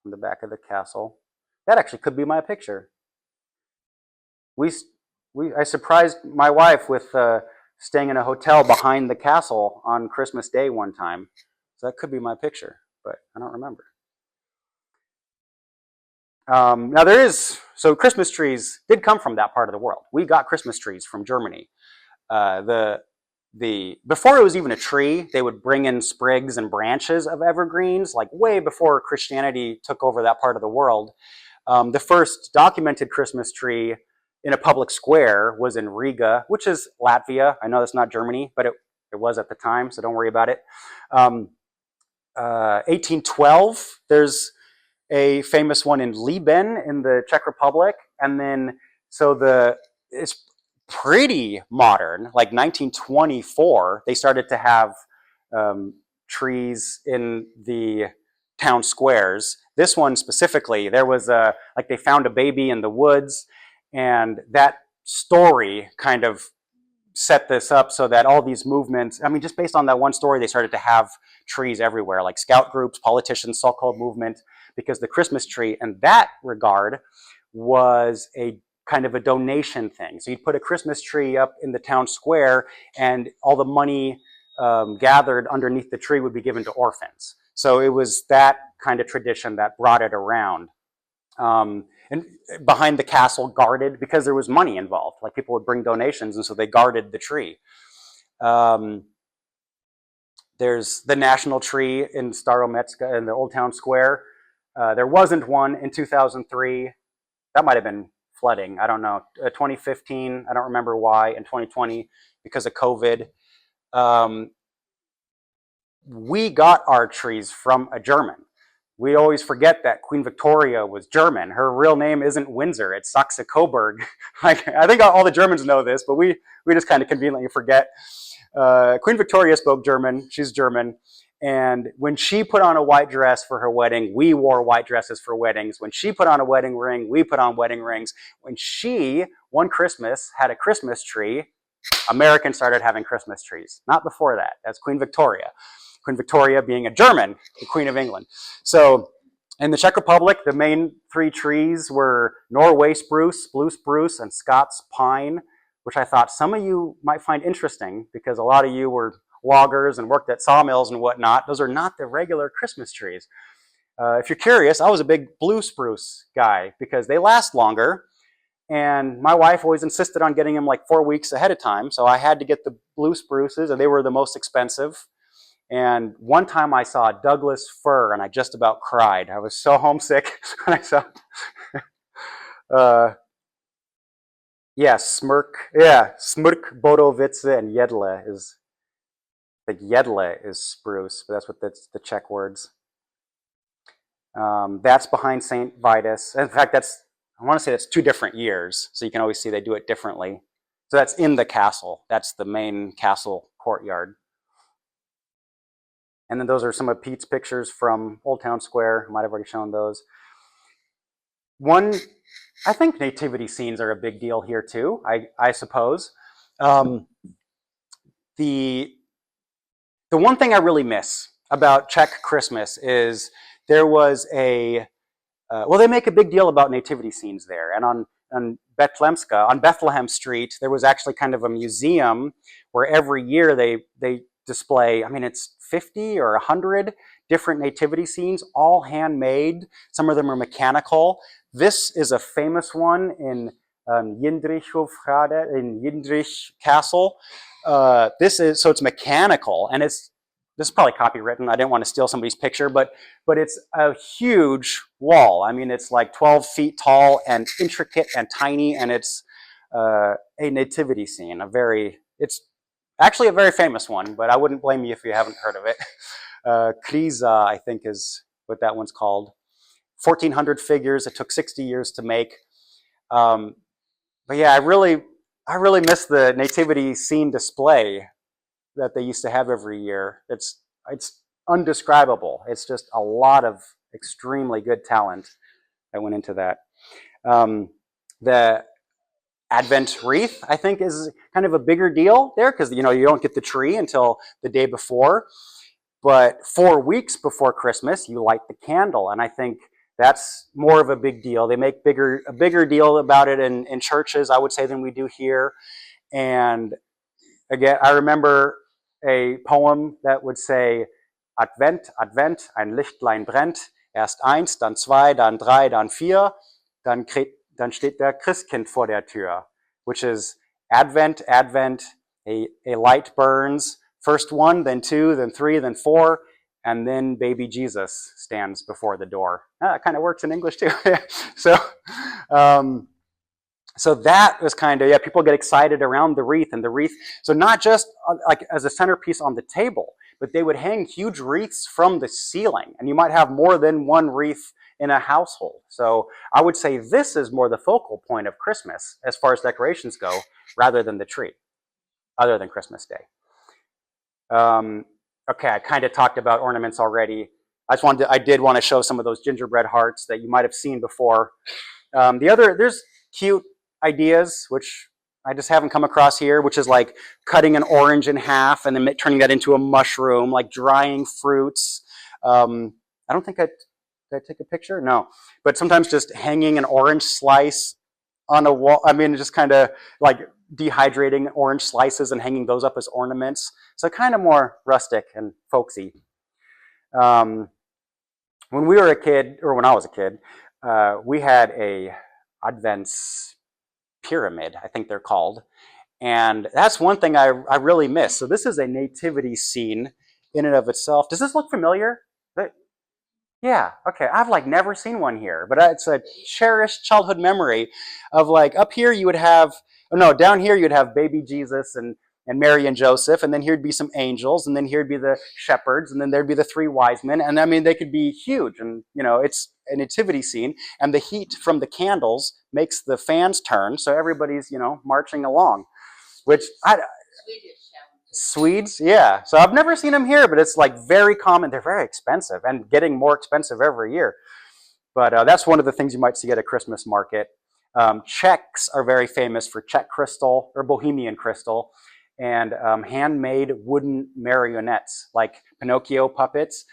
A: of the castle. That actually could be my picture. I surprised my wife with staying in a hotel behind the castle on Christmas Day one time. So that could be my picture, but I don't remember. Now so Christmas trees did come from that part of the world. We got Christmas trees from Germany. Before it was even a tree, they would bring in sprigs and branches of evergreens, like way before Christianity took over that part of the world. The first documented Christmas tree in a public square was in Riga, which is Latvia. I know that's not Germany, but it was at the time, so don't worry about it. 1812, there's a famous one in Liben in the Czech Republic, and then it's pretty modern. Like 1924, they started to have trees in the town squares. This one specifically, there was they found a baby in the woods, and that story kind of set this up so that all these movements, I mean, just based on that one story, they started to have trees everywhere, like scout groups, politicians, so-called movement, because the Christmas tree in that regard was a kind of a donation thing. So you'd put a Christmas tree up in the town square, and all the money gathered underneath the tree would be given to orphans. So it was that kind of tradition that brought it around. And behind the castle, guarded, because there was money involved. Like people would bring donations, and so they guarded the tree. There's the national tree in Starometska in the Old Town Square. There wasn't one in 2003. That might have been flooding. I don't know. 2015, I don't remember why. In 2020, because of COVID. We got our trees from a German. We always forget that Queen Victoria was German. Her real name isn't Windsor, it's Saxe-Coburg. I think all the Germans know this, but we just kind of conveniently forget. Queen Victoria spoke German, she's German, and when she put on a white dress for her wedding, we wore white dresses for weddings. When she put on a wedding ring, we put on wedding rings. When she, one Christmas, had a Christmas tree, Americans started having Christmas trees. Not before that. That's Queen Victoria. Queen Victoria being a German, the Queen of England. So in the Czech Republic, the main three trees were Norway spruce, blue spruce, and Scots pine, which I thought some of you might find interesting because a lot of you were loggers and worked at sawmills and whatnot. Those are not the regular Christmas trees. If you're curious, I was a big blue spruce guy because they last longer. And my wife always insisted on getting them like 4 weeks ahead of time. So I had to get the blue spruces, and they were the most expensive. And one time I saw a Douglas fir, and I just about cried. I was so homesick when I saw Smrk, Bodovice, and Jedle is, I think Jedle is spruce, but that's what that's the Czech words. That's behind St. Vitus. In fact, I want to say that's 2 different years, so you can always see they do it differently. So that's in the castle. That's the main castle courtyard. And then those are some of Pete's pictures from Old Town Square. I might have already shown those. I think nativity scenes are a big deal here too, I suppose. The one thing I really miss about Czech Christmas is there was they make a big deal about nativity scenes there. And on Betlemska, on Bethlehem Street, there was actually kind of a museum where every year they display, I mean, it's 50 or 100 different nativity scenes, all handmade. Some of them are mechanical. This is a famous one in Jindřichův Castle. So it's mechanical, and this is probably copywritten. I didn't want to steal somebody's picture, but it's a huge wall. I mean, it's like 12 feet tall and intricate and tiny, and it's a nativity scene. It's actually a very famous one, but I wouldn't blame you if you haven't heard of it. Kriza, I think, is what that one's called. 1,400 figures. It took 60 years to make. But yeah, I really miss the nativity scene display that they used to have every year. It's undescribable. It's just a lot of extremely good talent that went into that. The Advent wreath, I think, is kind of a bigger deal there because you don't get the tree until the day before. But 4 weeks before Christmas, you light the candle. And I think that's more of a big deal. They make a bigger deal about it in churches, I would say, than we do here. And again, I remember a poem that would say, Advent, Advent, ein Lichtlein brennt, erst eins, dann zwei, dann drei, dann vier, dann steht der Christkind vor der Tür, which is Advent, Advent, a light burns, first one, then two, then three, then four, and then baby Jesus stands before the door. That kind of works in English too. So, so that was kind of, yeah, people get excited around the wreath, and the wreath, so not just like as a centerpiece on the table, but they would hang huge wreaths from the ceiling, and you might have more than one wreath in a household. So I would say this is more the focal point of Christmas as far as decorations go, rather than the tree, other than Christmas Day. Okay, I kind of talked about ornaments already. I did want to show some of those gingerbread hearts that you might have seen before. There's cute ideas, which I just haven't come across here, which is like cutting an orange in half and then turning that into a mushroom, like drying fruits. I don't think did I take a picture? No. But sometimes just hanging an orange slice on a wall. I mean, just kind of like dehydrating orange slices and hanging those up as ornaments. So kind of more rustic and folksy. When we were a kid, or when I was a kid, we had a Advents pyramid, I think they're called. And that's one thing I really miss. So this is a nativity scene in and of itself. Does this look familiar? Yeah, okay. I've like never seen one here, but it's a cherished childhood memory of like up here you would have, oh no, down here you'd have baby Jesus and Mary and Joseph, and then here'd be some angels, and then here'd be the shepherds, and then there'd be the three wise men, and I mean they could be huge, and you know it's a nativity scene, and the heat from the candles makes the fans turn, so everybody's marching along, which Swedes, yeah. So I've never seen them here, but it's like very common. They're very expensive and getting more expensive every year. But that's one of the things you might see at a Christmas market. Czechs are very famous for Czech crystal or Bohemian crystal and handmade wooden marionettes like Pinocchio puppets.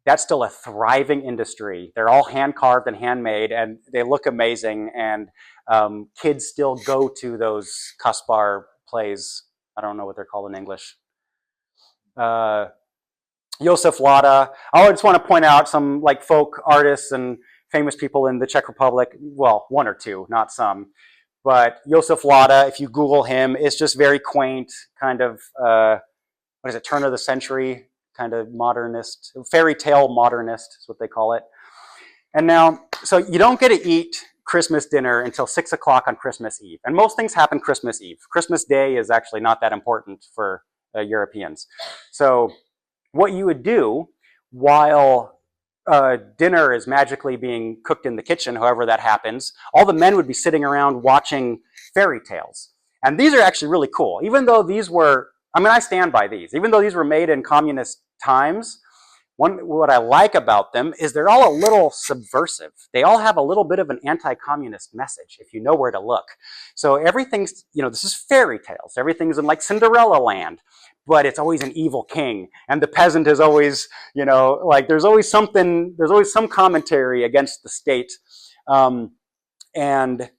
A: That's still a thriving industry. They're all hand carved and handmade, and they look amazing. And kids still go to those Kaspar plays. I don't know what they're called in English. Josef Lada. I just want to point out some like folk artists and famous people in the Czech Republic. Well, one or two, not some. But Josef Lada, if you Google him, it's just very quaint, kind of, what is it, turn of the century, kind of modernist, fairy tale modernist is what they call it. And now, so you don't get to eat Christmas dinner until 6 o'clock on Christmas Eve. And most things happen Christmas Eve. Christmas Day is actually not that important for Europeans. So what you would do while dinner is magically being cooked in the kitchen, however that happens, all the men would be sitting around watching fairy tales. And these are actually really cool. Even though these were, I mean, I stand by these. Even though these were made in communist times, what I like about them is they're all a little subversive. They all have a little bit of an anti-communist message, if you know where to look. So everything's, this is fairy tales. Everything's in like Cinderella land, but it's always an evil king. And the peasant is always, like there's always some commentary against the state. And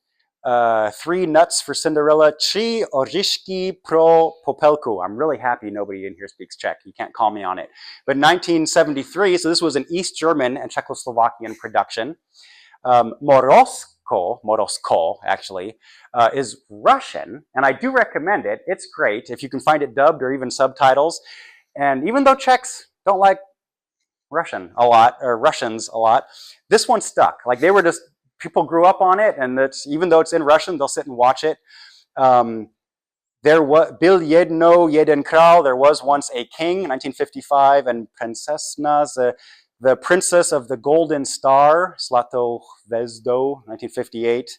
A: 3 nuts for Cinderella. 3 orzeszki pro popelku. I'm really happy nobody in here speaks Czech. You can't call me on it. But 1973, so this was an East German and Czechoslovakian production. Morosko, actually, is Russian, and I do recommend it. It's great if you can find it dubbed or even subtitles. And even though Czechs don't like Russians a lot, this one stuck. Like they were just, people grew up on it, and even though it's in Russian, they'll sit and watch it. There was Byl jednou jeden král. There was once a king, 1955, and Princesna, the Princess of the Golden Star, Zlatou hvězdu, 1958.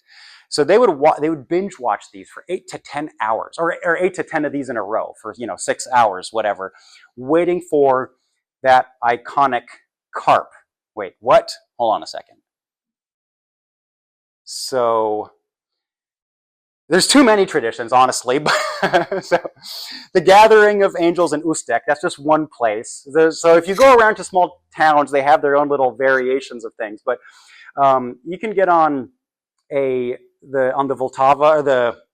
A: So they would binge watch these for 8 to 10 hours, or 8 to 10 of these in a row for 6 hours, whatever, waiting for that iconic carp. Wait, what? Hold on a second. So There's too many traditions, honestly. So, the gathering of angels in Ustek, that's just one place. So if you go around to small towns, they have their own little variations of things. But you can get on the Vltava, or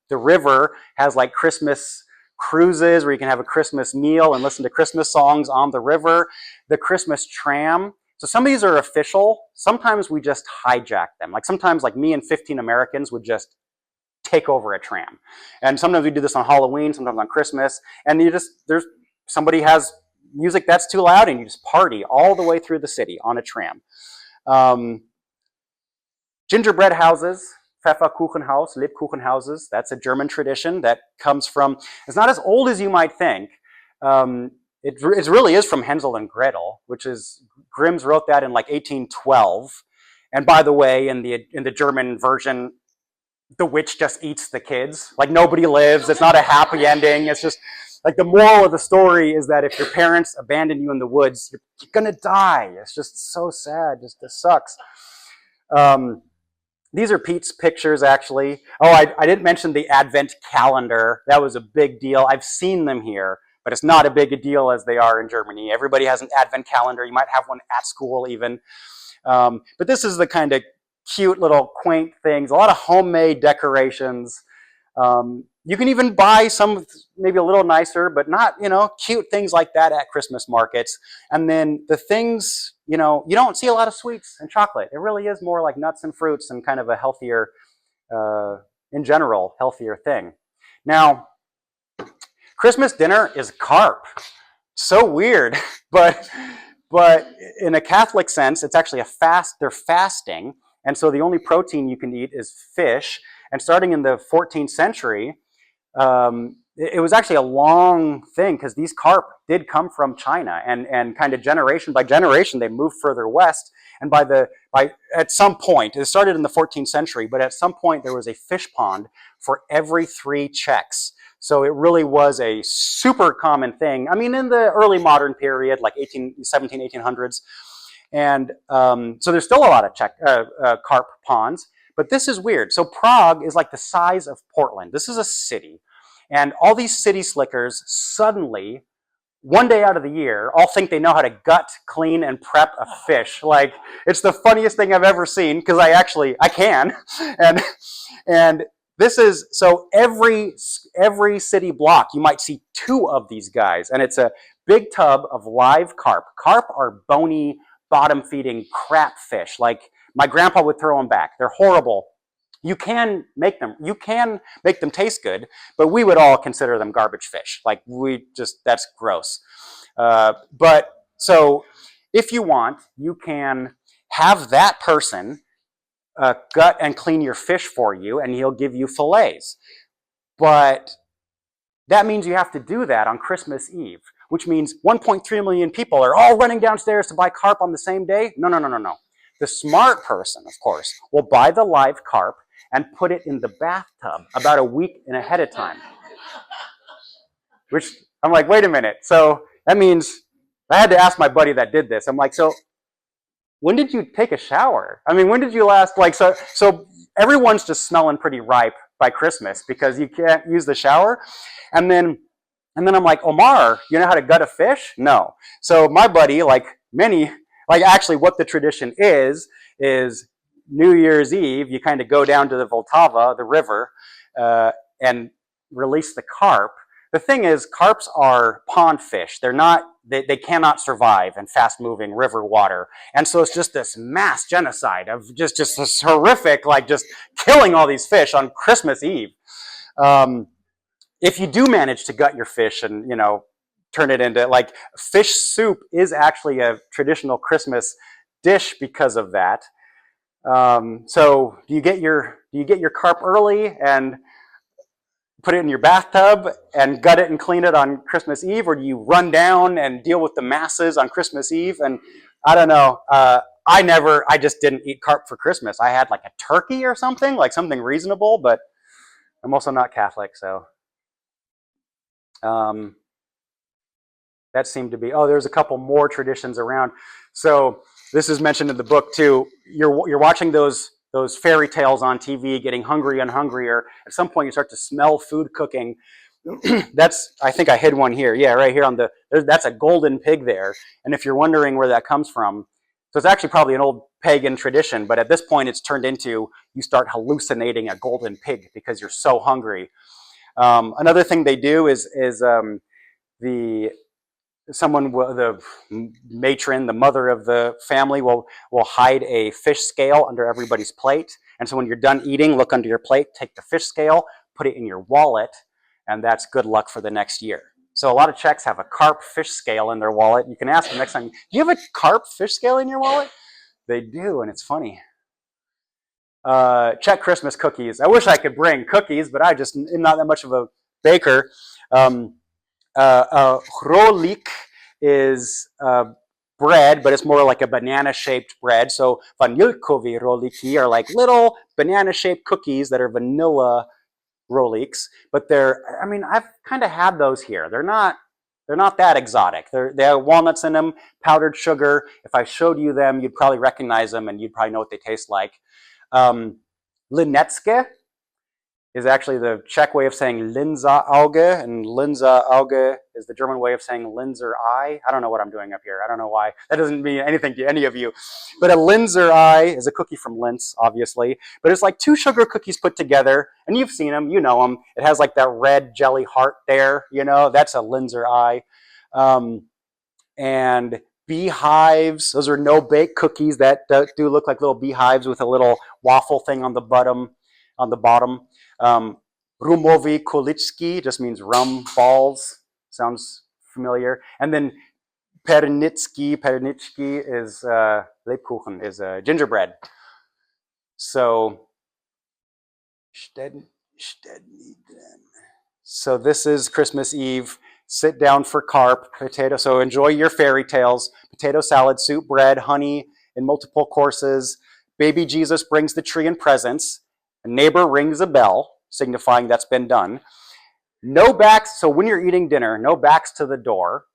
A: the river has like Christmas cruises where you can have a Christmas meal and listen to Christmas songs on the river. The Christmas tram. So some of these are official. Sometimes we just hijack them. Like sometimes, like me and 15 Americans would just take over a tram. And sometimes we do this on Halloween, sometimes on Christmas. And somebody has music that's too loud and you just party all the way through the city on a tram. Gingerbread houses, Pfefferkuchenhaus, Lebkuchenhauses, that's a German tradition that comes from, it's not as old as you might think. It really is from Hänsel and Gretel, which is, Grimm's wrote that in like 1812. And by the way, in the German version, the witch just eats the kids. Like nobody lives. It's not a happy ending. It's just like the moral of the story is that if your parents abandon you in the woods, you're gonna die. It's just so sad. Just it sucks. These are Pete's pictures, actually. Oh, I didn't mention the Advent calendar. That was a big deal. I've seen them here, but it's not a big a deal as they are in Germany. Everybody has an Advent calendar. You might have one at school even. But this is the kind of cute little quaint things, a lot of homemade decorations. You can even buy some maybe a little nicer, but not, cute things like that at Christmas markets. And then the things, you don't see a lot of sweets and chocolate. It really is more like nuts and fruits and kind of a healthier, in general, healthier thing. Now, Christmas dinner is carp. So weird, but in a Catholic sense, it's actually a fast. They're fasting. And so the only protein you can eat is fish. And starting in the 14th century, it was actually a long thing because these carp did come from China, and kind of generation by generation they moved further west. And at some point, it started in the 14th century, but at some point there was a fish pond for every 3 Czechs. So it really was a super common thing. I mean, in the early modern period, like 1800s. And so there's still a lot of carp ponds, but this is weird. So Prague is like the size of Portland. This is a city. And all these city slickers suddenly, one day out of the year, all think they know how to gut, clean, and prep a fish. Like, it's the funniest thing I've ever seen, because I can. And this is, so every city block, you might see 2 of these guys. And it's a big tub of live carp. Carp are bony, bottom-feeding crap fish. Like, my grandpa would throw them back. They're horrible. You can make them taste good, but we would all consider them garbage fish. Like, that's gross. But so if you want, you can have that person gut and clean your fish for you, and he'll give you fillets. But that means you have to do that on Christmas Eve, which means 1.3 million people are all running downstairs to buy carp on the same day. No. The smart person, of course, will buy the live carp and put it in the bathtub about a week ahead of time. Which, I'm like, wait a minute. So that means, I had to ask my buddy that did this. I'm like, so when did you take a shower? I mean, when did you last, so everyone's just smelling pretty ripe by Christmas because you can't use the shower. And then I'm like, Omar, you know how to gut a fish? No. So my buddy, actually what the tradition is New Year's Eve, you kind of go down to the Vltava, the river, and release the carp. The thing is, carps are pond fish. They cannot survive in fast-moving river water. And so it's just this mass genocide of just this horrific, just killing all these fish on Christmas Eve. If you do manage to gut your fish and, turn it into, fish soup is actually a traditional Christmas dish because of that. So do you get your carp early and put it in your bathtub and gut it and clean it on Christmas Eve, or do you run down and deal with the masses on Christmas Eve? And I don't know. I just didn't eat carp for Christmas. I had a turkey or something, something reasonable, but I'm also not Catholic, so. That seemed to be, there's a couple more traditions around. So this is mentioned in the book too. You're watching those those fairy tales on TV, getting hungrier and hungrier. At some point, you start to smell food cooking. That's, I think I hid one here. Yeah, right here on that's a golden pig there. And if you're wondering where that comes from, so it's actually probably an old pagan tradition, but at this point it's turned into, you start hallucinating a golden pig because you're so hungry. Another thing they do is the the matron, the mother of the family, will hide a fish scale under everybody's plate. And so when you're done eating, look under your plate, take the fish scale, put it in your wallet, and that's good luck for the next year. So a lot of Czechs have a carp fish scale in their wallet. You can ask them next time, do you have a carp fish scale in your wallet? They do, and it's funny. Czech Christmas cookies. I wish I could bring cookies, but I just am not that much of a baker. Rolik is bread, but it's more like a banana-shaped bread. So vanilkovi roliki are like little banana-shaped cookies that are vanilla roliks. But I mean, I've kind of had those here. They're not that exotic. They have walnuts in them, powdered sugar. If I showed you them, you'd probably recognize them, and you'd probably know what they taste like. Linetske is actually the Czech way of saying Linzer Auge, and Linzer Auge is the German way of saying Linzer Eye. I don't know what I'm doing up here. I don't know why. That doesn't mean anything to any of you. But a Linzer Eye is a cookie from Linz, obviously. But it's like two sugar cookies put together, and you've seen them, you know them. It has like that red jelly heart there, you know, that's a Linzer Eye. And beehives, those are no-bake cookies that do look like little beehives with a little waffle thing on the bottom. Rumovi Kulitski just means rum balls. Sounds familiar. And then Pernitsky is Lebkuchen, is gingerbread. So this is Christmas Eve. Sit down for carp, potato. So enjoy your fairy tales. Potato salad, soup, bread, honey in multiple courses. Baby Jesus brings the tree and presents. A neighbor rings a bell, signifying that's been done. No backs, so when you're eating dinner, no backs to the door.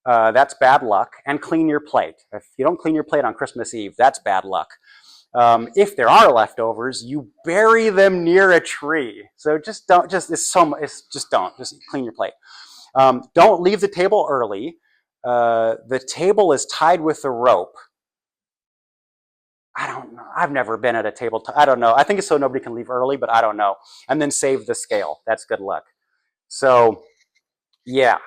A: That's bad luck. And clean your plate. If you don't clean your plate on Christmas Eve, that's bad luck. If there are leftovers, you bury them near a tree. So just don't, just clean your plate. Don't leave the table early. The table is tied with a rope. I don't know. I've never been at a table. I don't know. I think it's so nobody can leave early, but I don't know. And then save the scale. That's good luck. So, yeah.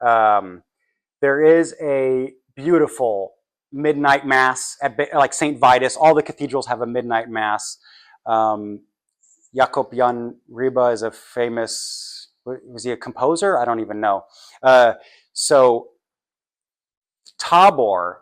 A: There is a beautiful midnight mass at like St. Vitus. All the cathedrals have a midnight mass. Jakob Jan Riba is a famous, was he a composer? I don't even know. So Tabor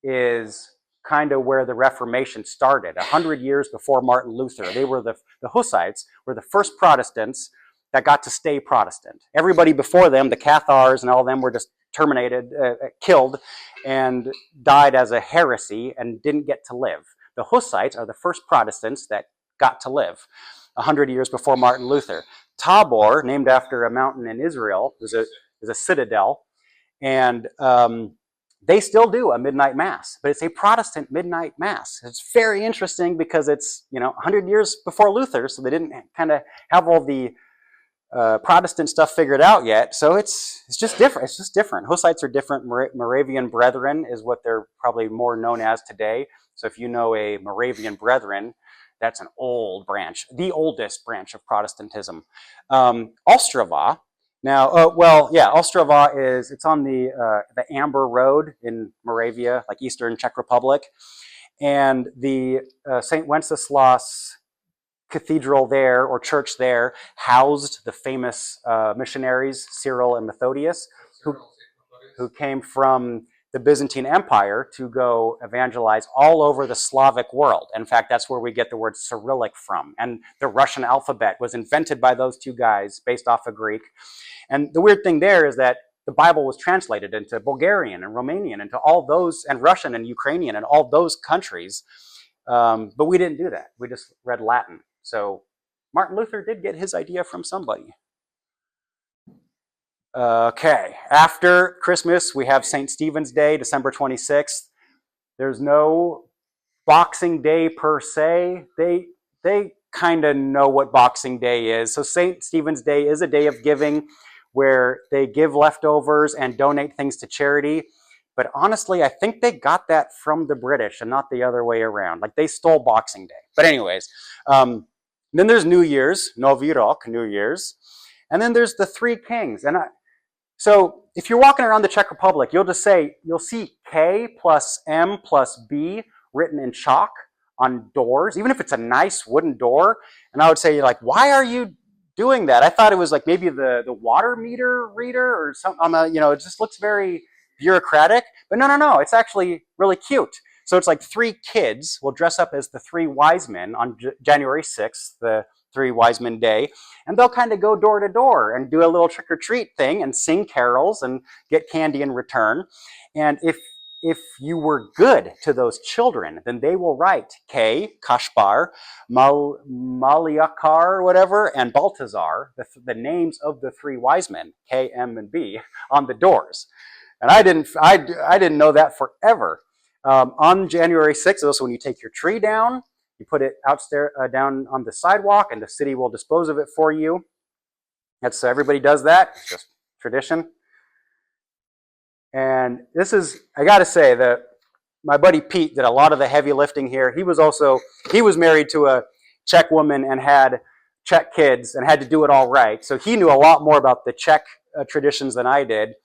A: is kind of where the Reformation started. 100 years before Martin Luther. They were the Hussites were the first Protestants that got to stay Protestant. Everybody before them, the Cathars and all of them, were just terminated, killed, and died as a heresy and didn't get to live. The Hussites are the first Protestants that got to live 100 years before Martin Luther. Tabor, named after a mountain in Israel, is a citadel, and they still do a midnight mass, but it's a Protestant midnight mass. It's very interesting because it's 100 years before Luther, so they didn't kind of have all the Protestant stuff figured out yet. So it's just different. It's just different. Hussites are different. Moravian Brethren is what they're probably more known as today. So if you know a Moravian Brethren, that's an old branch, the oldest branch of Protestantism. Ostrava. Now, Ostrava it's on the Amber Road in Moravia, like Eastern Czech Republic, and the St. Wenceslas Cathedral there, or church there, housed the famous missionaries Cyril and Methodius, who came from the Byzantine Empire to go evangelize all over the Slavic world. In fact, that's where we get the word Cyrillic from. And the Russian alphabet was invented by those two guys based off of Greek. And the weird thing there is that the Bible was translated into Bulgarian and Romanian, into all those, and Russian and Ukrainian and all those countries. But we didn't do that. We just read Latin. So Martin Luther did get his idea from somebody. Okay, after Christmas, we have St. Stephen's Day, December 26th. There's no Boxing Day per se, they kind of know what Boxing Day is. So St. Stephen's Day is a day of giving where they give leftovers and donate things to charity. But honestly, I think they got that from the British and not the other way around. Like they stole Boxing Day. But anyways, then there's New Year's, Nowy Rok, New Year's. And then there's the Three Kings. So if you're walking around the Czech Republic, you'll see K plus M plus B written in chalk on doors, even if it's a nice wooden door. And I would say, like, why are you doing that? I thought it was like maybe the water meter reader or something. It just looks very bureaucratic. But no, it's actually really cute. So it's like three kids will dress up as the three wise men on January 6th, the Three Wise Men Day, and they'll kind of go door to door and do a little trick-or-treat thing and sing carols and get candy in return. And if you were good to those children, then they will write K, Kaspar, Maliakar, whatever, and Baltazar, the names of the three wise men, K, M, and B, on the doors. And I didn't know that forever. On January 6th, also when you take your tree down, you put it down on the sidewalk, and the city will dispose of it for you. That's everybody does that. It's just tradition. And this is, I got to say that my buddy Pete did a lot of the heavy lifting here. He was married to a Czech woman and had Czech kids and had to do it all right. So he knew a lot more about the Czech traditions than I did.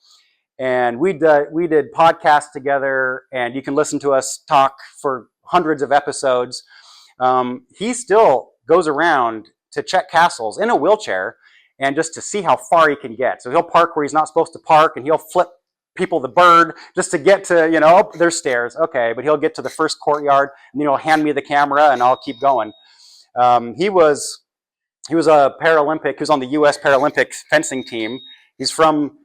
A: And we did podcasts together, and you can listen to us talk for hundreds of episodes. He still goes around to Czech castles in a wheelchair and just to see how far he can get. So he'll park where he's not supposed to park, and he'll flip people the bird just to get to, there's stairs. Okay, but he'll get to the first courtyard, and then he'll hand me the camera, and I'll keep going. He was a Paralympic. He was on the U.S. Paralympic fencing team. He's from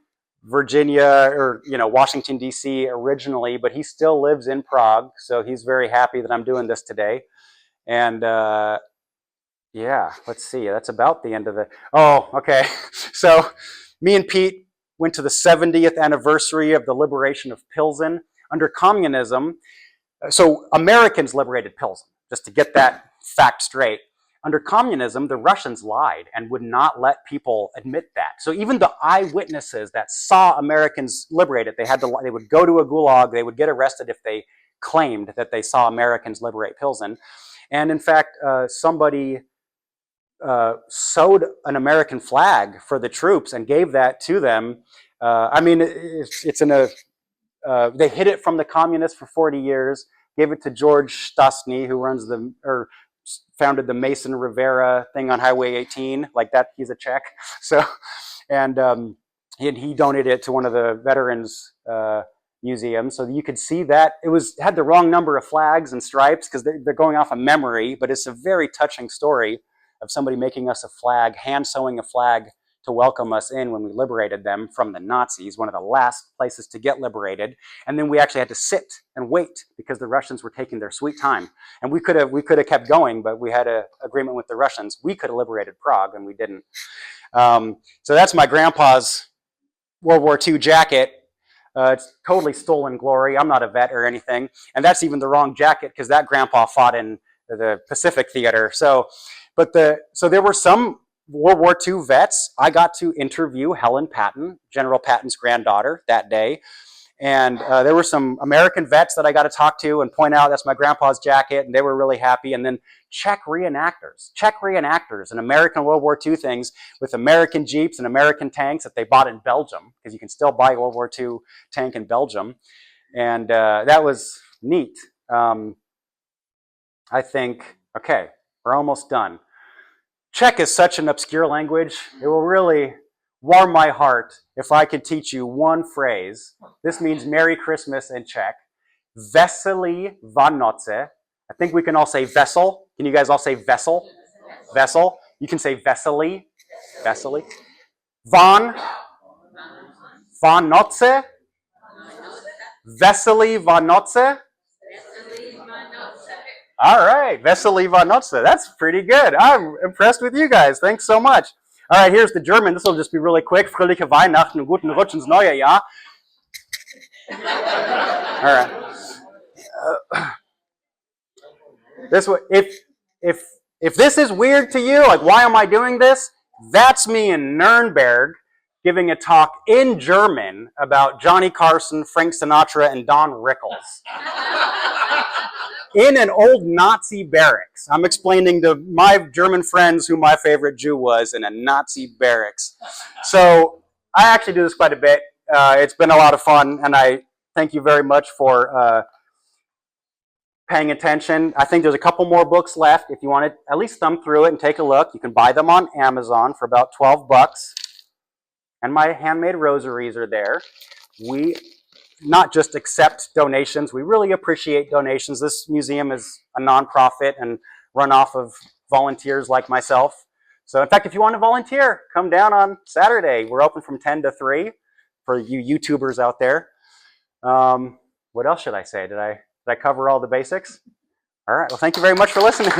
A: Virginia or Washington, D.C. originally, but he still lives in Prague, so he's very happy that I'm doing this today. And let's see. That's about the end of the... Oh, okay. So me and Pete went to the 70th anniversary of the liberation of Pilsen. Under communism, so Americans liberated Pilsen, just to get that fact straight. Under communism, the Russians lied and would not let people admit that. So even the eyewitnesses that saw Americans liberate it, they would go to a gulag, they would get arrested if they claimed that they saw Americans liberate Pilsen. And in fact, somebody sewed an American flag for the troops and gave that to them. They hid it from the communists for 40 years, gave it to George Stasny, who founded the Mason Rivera thing on Highway 18, like that. He's a Czech. So, and he donated it to one of the veterans museums. So you could see that it had the wrong number of flags and stripes because they're going off of memory, but it's a very touching story of somebody making us a flag, hand sewing a flag to welcome us in when we liberated them from the Nazis, one of the last places to get liberated. And then we actually had to sit and wait because the Russians were taking their sweet time. And we could have kept going, but we had an agreement with the Russians. We could have liberated Prague, and we didn't. So that's my grandpa's World War II jacket. It's totally stolen glory. I'm not a vet or anything. And that's even the wrong jacket because that grandpa fought in the Pacific Theater. So there were some World War II vets. I got to interview Helen Patton, General Patton's granddaughter, that day. And there were some American vets that I got to talk to and point out that's my grandpa's jacket, and they were really happy. And then Czech reenactors in American World War II things with American Jeeps and American tanks that they bought in Belgium, because you can still buy a World War II tank in Belgium. And that was neat. I think, okay, we're almost done. Czech is such an obscure language. It will really warm my heart if I could teach you one phrase. This means Merry Christmas in Czech. Veselý Vánoce. I think we can all say vesel. Can you guys all say vesel? Vesel. You can say veselý. Veselý. Vánoce. Veselý Vánoce. All right, Veselý Vánoce. That's pretty good. I'm impressed with you guys. Thanks so much. All right, here's the German. This will just be really quick. Fröhliche Weihnachten und guten Rutsch ins neue Jahr. All right. This if this is weird to you, like why am I doing this? That's me in Nuremberg giving a talk in German about Johnny Carson, Frank Sinatra, and Don Rickles. In an old Nazi barracks. I'm explaining to my German friends who my favorite Jew was in a Nazi barracks. So I actually do this quite a bit. It's been a lot of fun, and I thank you very much for paying attention. I think there's a couple more books left. If you want to at least thumb through it and take a look, you can buy them on Amazon for about 12 bucks. And my handmade rosaries are there. We not just accept donations, we really appreciate donations. This museum is a nonprofit and run off of volunteers like myself. So in fact, if you want to volunteer, come down on Saturday. We're open from 10 to 3 for you YouTubers out there. What else should I say? Did I cover all the basics? All right, well, thank you very much for listening.